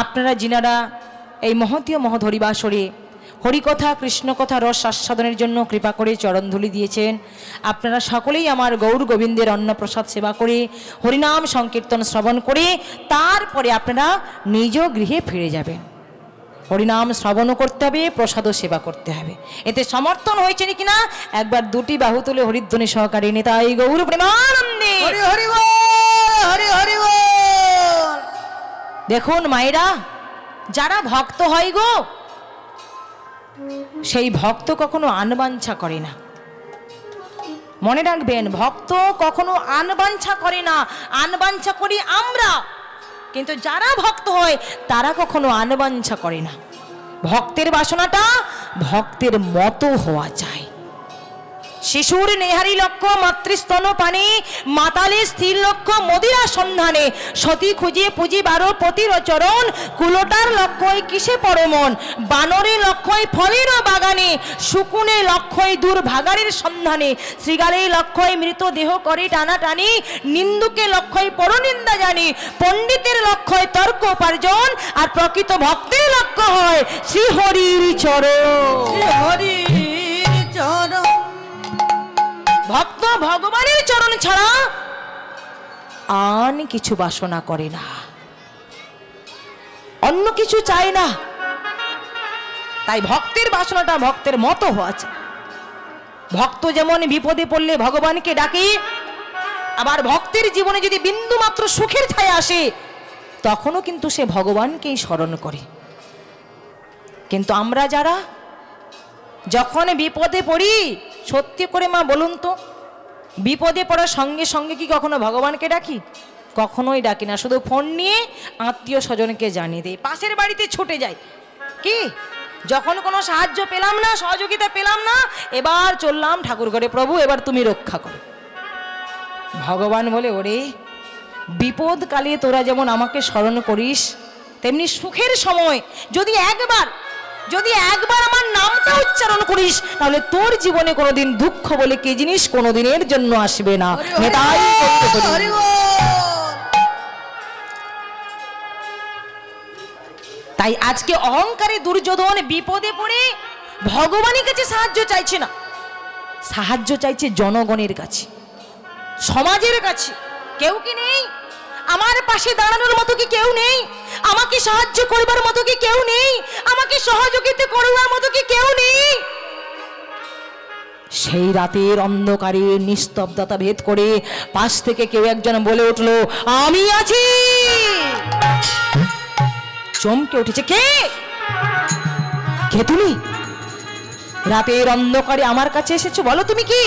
আপনারা যিনারা এই মহতীয় মহধরিবাসরে হরিকথা কৃষ্ণকথা রস আস্বাদনের জন্য কৃপা করে চরণধুলি দিয়েছেন, আপনারা সকলেই আমার গৌর গোবিন্দের অন্নপ্রসাদ সেবা করে হরিনাম সংকীর্তন শ্রবণ করে তারপরে আপনারা নিজ গৃহে ফিরে যাবেন। হরিনাম শ্রবণও করতে হবে, প্রসাদও সেবা করতে হবে। এতে সমর্থন হয়েছে নাকি না একবার দুটি বাহু তুলে হরিধ্বনি সহকারে নিতাই গৌর প্রেমানন্দে
হরি হরি বল, হরি হরি বল।
দেখুন মায়েরা, যারা ভক্ত হয় গো, সেই ভক্ত কখনো আনবাঞ্ছা করে না। মনে রাখবেন, ভক্ত কখনো আনবাঞ্ছা করে না, আনবাঞ্ছা করি আমরা। কিন্তু যারা ভক্ত হয় তারা কখনো আনবাঞ্ছা করে না। ভক্তের বাসনাটা ভক্তের মতো হওয়া চাই। শিশুর নেহারি লক্ষ্য মাতৃস্তন পানে, মাতালে স্থির লক্ষ্য মদিরা সন্ধানে, সতী খুঁজে পুঁজি বারো পতির চরণ, কুলোটার লক্ষ্যই কিসে পরমন, বানরে লক্ষ্যই ফলের বাগানে, শুকুনে লক্ষ্যই দুর্ভাগারের সন্ধানে, শ্রীগালে লক্ষ্যই মৃতদেহ করে টানাটানি, নিন্দুকে লক্ষ্যই পরনিন্দা জানি, পণ্ডিতের লক্ষ্যই তর্ক উপার্জন, আর প্রকৃত ভক্তের লক্ষ্য হয় শ্রীহরির চরণ।
শ্রী হরির চরণ,
ভক্ত ভগবানের চরণ ছাড়া আন কিছু বাসনা করে না, অন্য কিছু চায় না। তাই ভক্তের বাসনাটা ভক্তের মতো হওয়া চাই। ভক্ত যেমন বিপদে পড়লে ভগবানকে ডাকে, আবার ভক্তের জীবনে যদি বিন্দু মাত্র সুখের ছায়া আসে তখনও কিন্তু সে ভগবানকেই স্মরণ করে। কিন্তু আমরা যারা যখন বিপদে পড়ি, সত্যি করে মা বলুন তো, বিপদে পড়ার সঙ্গে সঙ্গে কি কখনো ভগবানকে ডাকি? কখনোই ডাকি না। শুধু ফোন নিয়ে আত্মীয় স্বজনকে জানিয়ে দিই, পাশের বাড়িতে ছুটে যাই। কি যখন কোনো সাহায্য পেলাম না, সহযোগিতা পেলাম না, এবার চললাম ঠাকুর ঘরে, প্রভু এবার তুমি রক্ষা করো। ভগবান বলে, ওরে বিপদকালে তোরা যেমন আমাকে স্মরণ করিস, তেমনি সুখের সময় যদি একবার আমার নামটা উচ্চারণ করিস, তাহলে তোর জীবনে কোনোদিন দুঃখ বলে কি জিনিস কোনোদিনের জন্য আসবে না। নেতাই
হরি বল।
তাই আজকে অহংকারে দুর্যোধন বিপদে পড়ে ভগবানের কাছে সাহায্য চাইছে না, সাহায্য চাইছে জনগণের কাছে, সমাজের কাছে। কেউ কি নেই আমার পাশে দাঁড়ানোর মতো? কি কেউ নেই আমাকে সাহায্য করবার মতো কি কেউ নেই? আমাকে সহযোগিতা করবার মতো কি কেউ নেই? সেই রাতের অন্ধকারে নিস্তব্ধতা ভেদ করে পাশ থেকে কেউ একজন বলে উঠলো, আমি আছি। চমকে উঠেছে, কে? কে তুমি? রাতের অন্ধকারে আমার কাছে এসেছো, বলো তুমি কি?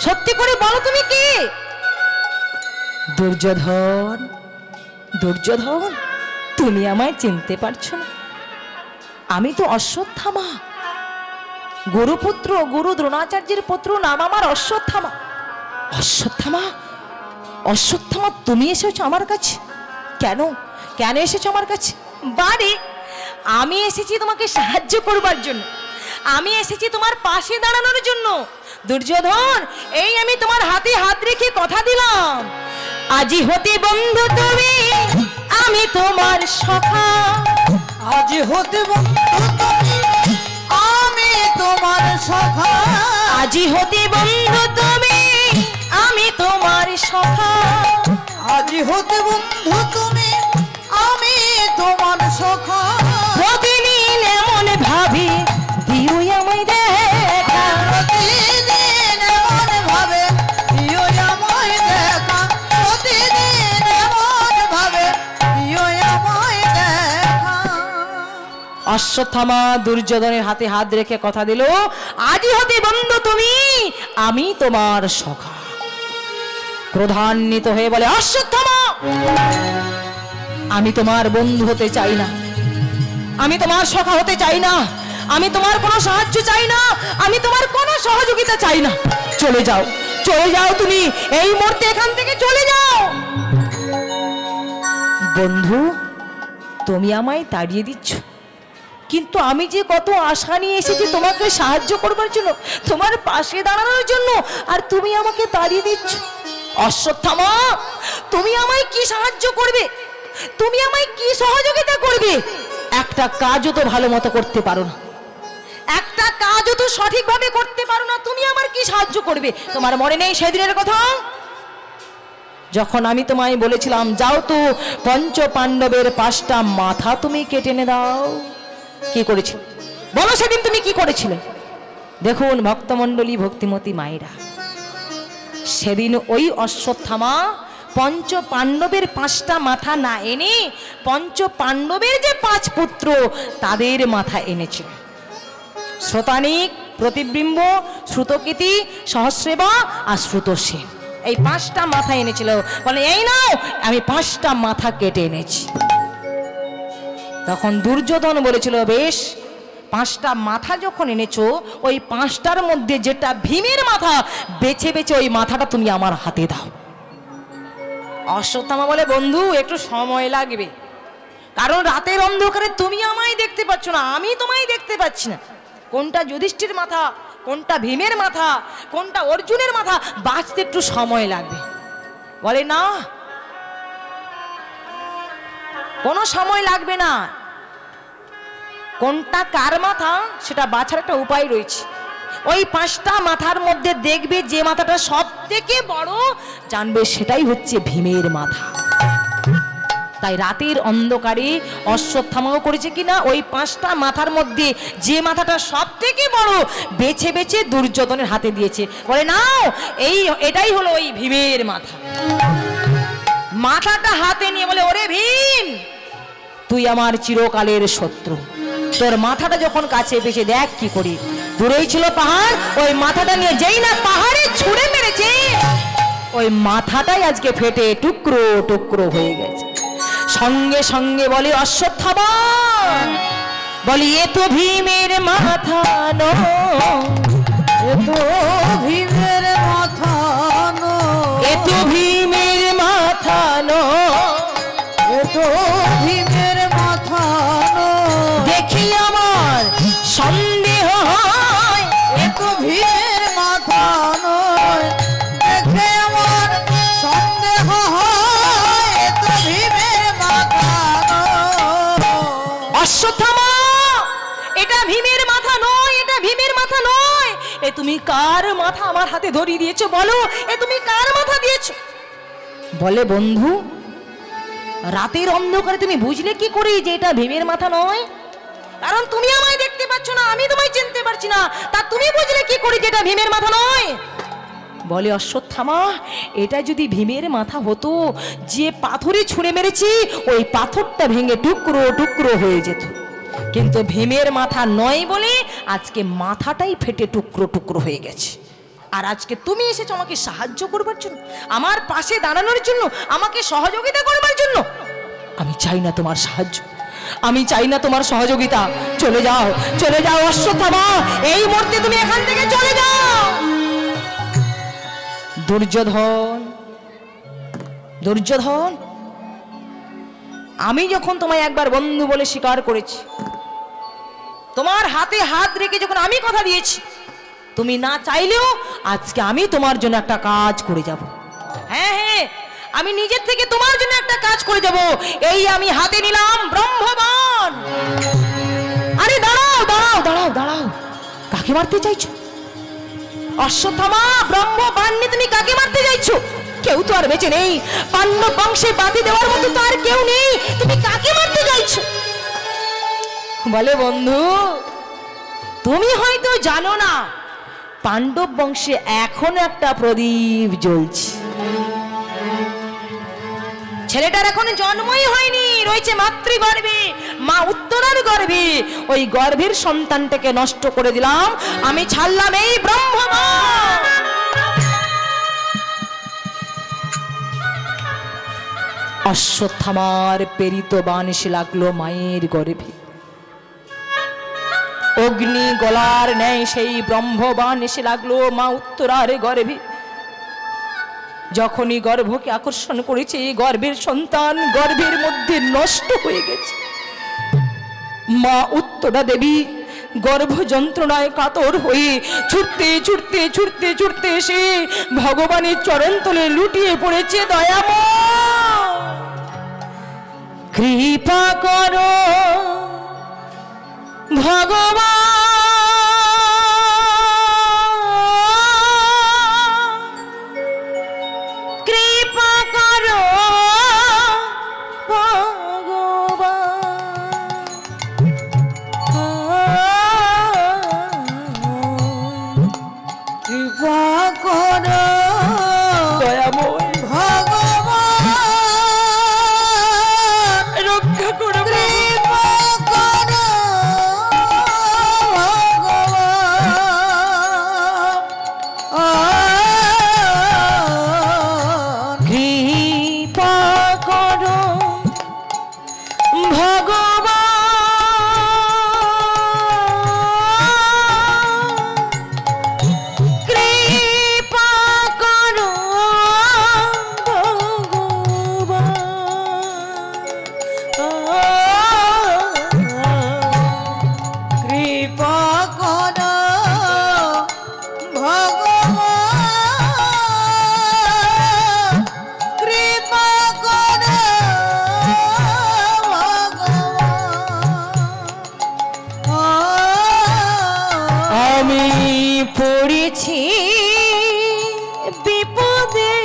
সত্যি করে বলো তুমি কি? দুর্যোধন, দুর্যোধন, তুমি আমায় চিনতে পারছো না? আমি তো অশ্বত্থামা, গুরুপুত্র, গুরু দ্রোণাচার্যের পুত্র, নাম আমার অশ্বত্থামা। অশ্বত্থামা? অশ্বত্থামা, তুমি এসেছো আমার কাছে? কেন? কেন এসেছো আমার কাছে? বাড়ি, আমি এসেছি তোমাকে সাহায্য করবার জন্য, আমি এসেছি তোমার পাশে দাঁড়ানোর জন্য। দুর্যোধন, এই আমি তোমার হাতে হাত রেখে কথা দিলাম, আজি হতে বন্ধু তুমি, আমি তোমার সখা।
আজ হতে বন্ধু তুমি, আমি তোমার সখা।
আজি হতে বন্ধু তুমি, আমি তোমার সখা।
আজ হতে বন্ধু তুমি, আমি তোমার সখা।
প্রতিদিন এমন ভাবি দিও আমায় দেখা,
প্রতিদিন এমন ভাবে দিও আমায় দেখা, প্রতিদিন এমন ভাবে দিও আমায় দেখা।
অশ্বত্থামা দুর্যোধনের হাতে হাত রেখে কথা দিল, আজি হতে বন্ধু তুমি, আমি তোমার সখা। ক্রোধান্বিত হয়ে বলে, অশ্বত্থামা, আমি তোমার বন্ধু হতে চাই না, আমি তোমার সখা হতে চাই না, আমি তোমার কোনো সাহায্য চাই না, আমি তোমার কোনো সহযোগিতা চাই না। চলে যাও, চলে যাও, তুমি এই মুহূর্তে এখান থেকে চলে যাও। বন্ধু, তুমি আমায় তাড়িয়ে দিচ্ছ, কিন্তু আমি যে কত আশা নিয়ে এসেছি তোমাকে সাহায্য করবার জন্য, তোমার পাশে দাঁড়ানোর জন্য, আর তুমি আমাকে তাড়িয়ে দিচ্ছ। অশ্বত্থামা, তুমি আমায় কি সাহায্য করবে? তুমি আমায় কি সহযোগিতা করবে? একটা কাজও তো ভালো মতো করতে পারো না, একটা কাজও তো সঠিকভাবে করতে পারো না, তুমি আমার কি সাহায্য করবে? তোমার মনে নেই সেদিনের কথা, যখন আমি তোমায় বলেছিলাম যাও তো পঞ্চ পাণ্ডবের 5টা মাথা তুমি কেটে এনে দাও? কি করেছিল বলো? সেদিন তুমি কি করেছিলে? দেখুন ভক্তমণ্ডলী, ভক্তিমতী মায়েরা, সেদিন ওই অশ্বত্থামা পঞ্চ পাণ্ডবের 5টা মাথা না এনে পঞ্চ পাণ্ডবের যে 5 পুত্র তাদের মাথা এনেছিল। শ্রোতানিক, প্রতিবিম্ব, শ্রুতকীতি, সহস্রেবা আর শ্রুতসেন, এই 5টা মাথা এনেছিল। বলে এই নাও, আমি 5টা মাথা কেটে এনেছি। তখন দুর্যোধন বলেছিল, বেশ, 5টা মাথা যখন এনেছো, ওই 5টার মধ্যে যেটা ভীমের মাথা, বেছে বেছে ওই মাথাটা তুমি আমার হাতে দাও। অশ্বত্থামা বলে, বন্ধু একটু সময় লাগবে, কারণ রাতের অন্ধকারে তুমি আমায় দেখতে পাচ্ছ না, আমি তোমায় দেখতে পাচ্ছি না। কোনটা যুধিষ্ঠির মাথা, কোনটা ভীমের মাথা, কোনটা অর্জুনের মাথা, বাঁচতে একটু সময় লাগবে। বলে না, কোনো সময় লাগবে না, কোনটা কার মাথা সেটা বাছার একটা উপায় রয়েছে। ওই 5টা মাথার মধ্যে দেখবে যে মাথাটা সব থেকে বড়, জানবে সেটাই হচ্ছে ভীমের মাথা। তাই রাতের অন্ধকারে অশ্বত্থামাও করেছে কিনা, ওই 5টা মাথার মধ্যে যে মাথাটা সব থেকে বড় বেছে বেছে দুর্যোধনের হাতে দিয়েছে। বলে নাও, এটাই হলো ওই ভীমের মাথা। মাথাটা হাতে নিয়ে বলে, ওরে ভীম, তুই আমার চিরকালের শত্রু, তোর মাথাটা যখন কাছে পেয়েছে দেখ কি করি। দূরেই ছিল পাহাড়, ওই মাথাটা নিয়ে যেই না পাহাড়ে ছুঁড়ে মেরেছে, ওই মাথাটাই আজকে ফেটে টুকরো টুকরো হয়ে গেছে। সঙ্গে সঙ্গে বলে অশ্বত্থামা, বলি এ তো ভীমের মাথা নয়,
এ তো ভীমের মাথা নয়,
এ তো ভীমের মাথা নয়,
এ তো ভীমের মাথা নয়।
দেখি আমার সন্দেহ হয়,
এ তো ভীমের মাথা নয়, দেখে আমার সন্দেহ হয়, এ তো ভীমের মাথা নয়।
অশ্বত্থামা, এটা ভীমের মাথা নয়, এটা ভীমের মাথা নয়। এ তুমি কার মাথা আমার হাতে ধরিয়ে দিয়েছো? বলো, এ তুমি কার মাথা দিয়েছো? বলে বন্ধু, রাতের অন্ধকারে তুমি বুঝলে কি করে যে এটা ভীমের মাথা নয়? কারণ তুমি আমায় দেখতে পাচ্ছ না, আমি তোমায় চিনতে পারছি না, তা তুমি বুঝলে কি করে যে এটা ভীমের মাথা নয়? বলে অশ্বত্থামা, এটা যদি ভীমের মাথা হতো, যে পাথরে ছুঁড়ে মেরেছি ওই পাথরটা ভেঙে টুকরো টুকরো হয়ে যেত, কিন্তু ভীমের মাথা নয় বলে আজকে মাথাটাই ফেটে টুকরো টুকরো হয়ে গেছে। আর আজকে তুমি এসেছো আমাকে সাহায্য করবার জন্য, আমার পাশে দাঁড়ানোর জন্য, আমাকে সহযোগিতা করবার জন্য। আমি চাই না তোমার সাহায্য, আমি চাই না তোমার সহযোগিতা। চলে যাও, চলে যাও অশ্বত্থামা, এই মুহূর্তে তুমি এখান থেকে চলে যাও। দুর্যোধন, দুর্যোধন, আমি যখন তোমায় একবার বন্ধু বলে স্বীকার করেছি, তোমার হাতে হাত রেখে যখন আমি কথা দিয়েছি, তুমি না চাইলেও আজকে আমি তোমার জন্য একটা কাজ করে যাব। হ্যাঁ হ্যাঁ, আমি নিজের থেকে তোমার জন্য একটা কাজ করে যাব। এই আমি হাতে নিলাম ব্রহ্মবাণ। আরে দাঁড়াও দাঁড়াও দাঁড়াও দাঁড়াও, কাকে মারতে চাইছো? অশ্বত্থামা, ব্রহ্মবাণ নিয়ে তুমি কাকে মারতে চাইছো? কেউ তো আর বেঁচে নেই, পাণ্ডব বংশে বাতি দেওয়ার মতো তো আর কেউ নেই, তুমি কাকে মারতে চাইছো? বলে বন্ধু, তুমি হয়তো জানো না, পাণ্ডব বংশে এখন একটা প্রদীপ জ্বলছে। ছেলেটার এখন জন্মই হয়নি, রয়েছে মাতৃগর্ভে, মা উত্তরার গর্ভে। ওই গর্ভের সন্তানটাকে নষ্ট করে দিলাম, আমি ছাড়লাম এই ব্রহ্মবাণ। অশ্বত্থামার প্রেরিত বাণ এসে লাগলো মায়ের গর্ভে। অগ্নি গলার ন্যায় সেই ব্রহ্মবাণ এসে লাগলো মা উত্তরার গর্ভে। যখনই গর্ভকে আকর্ষণ করেছে, গর্ভের সন্তান গর্ভের মধ্যে নষ্ট হয়ে গেছে। মা উত্তরা দেবী গর্ভ যন্ত্রণায় কাতর হয়ে ছুটতে ছুটতে ছুটতে ছুটতে এসে ভগবানের চরণ তলে লুটিয়ে পড়েছে। দয়াময়, কৃপা করো ভগবান, কৃপা করো ভগবান,
কৃপা করো
দয়াময়
ভগবান,
রক্ষা করো,
কৃপা করো ভগবান,
কৃপা করো ভগবান, কৃপা করো ভগবান,
কৃপা করো ভগবান, কৃপা করো ভগবান।
আমি পড়েছি বিপদে,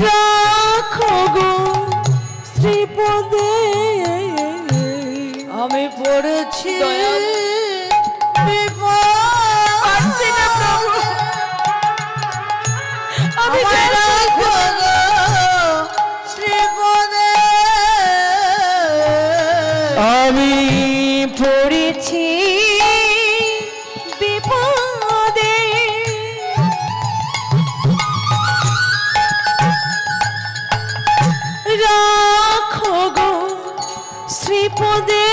রাখো গো শ্রীপদে।
আমি পড়েছি
পারছি না প্রভু, আমি আমি পড়েছি বিপদে, রাখো গো শ্রীপদে।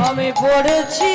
আমি পড়েছি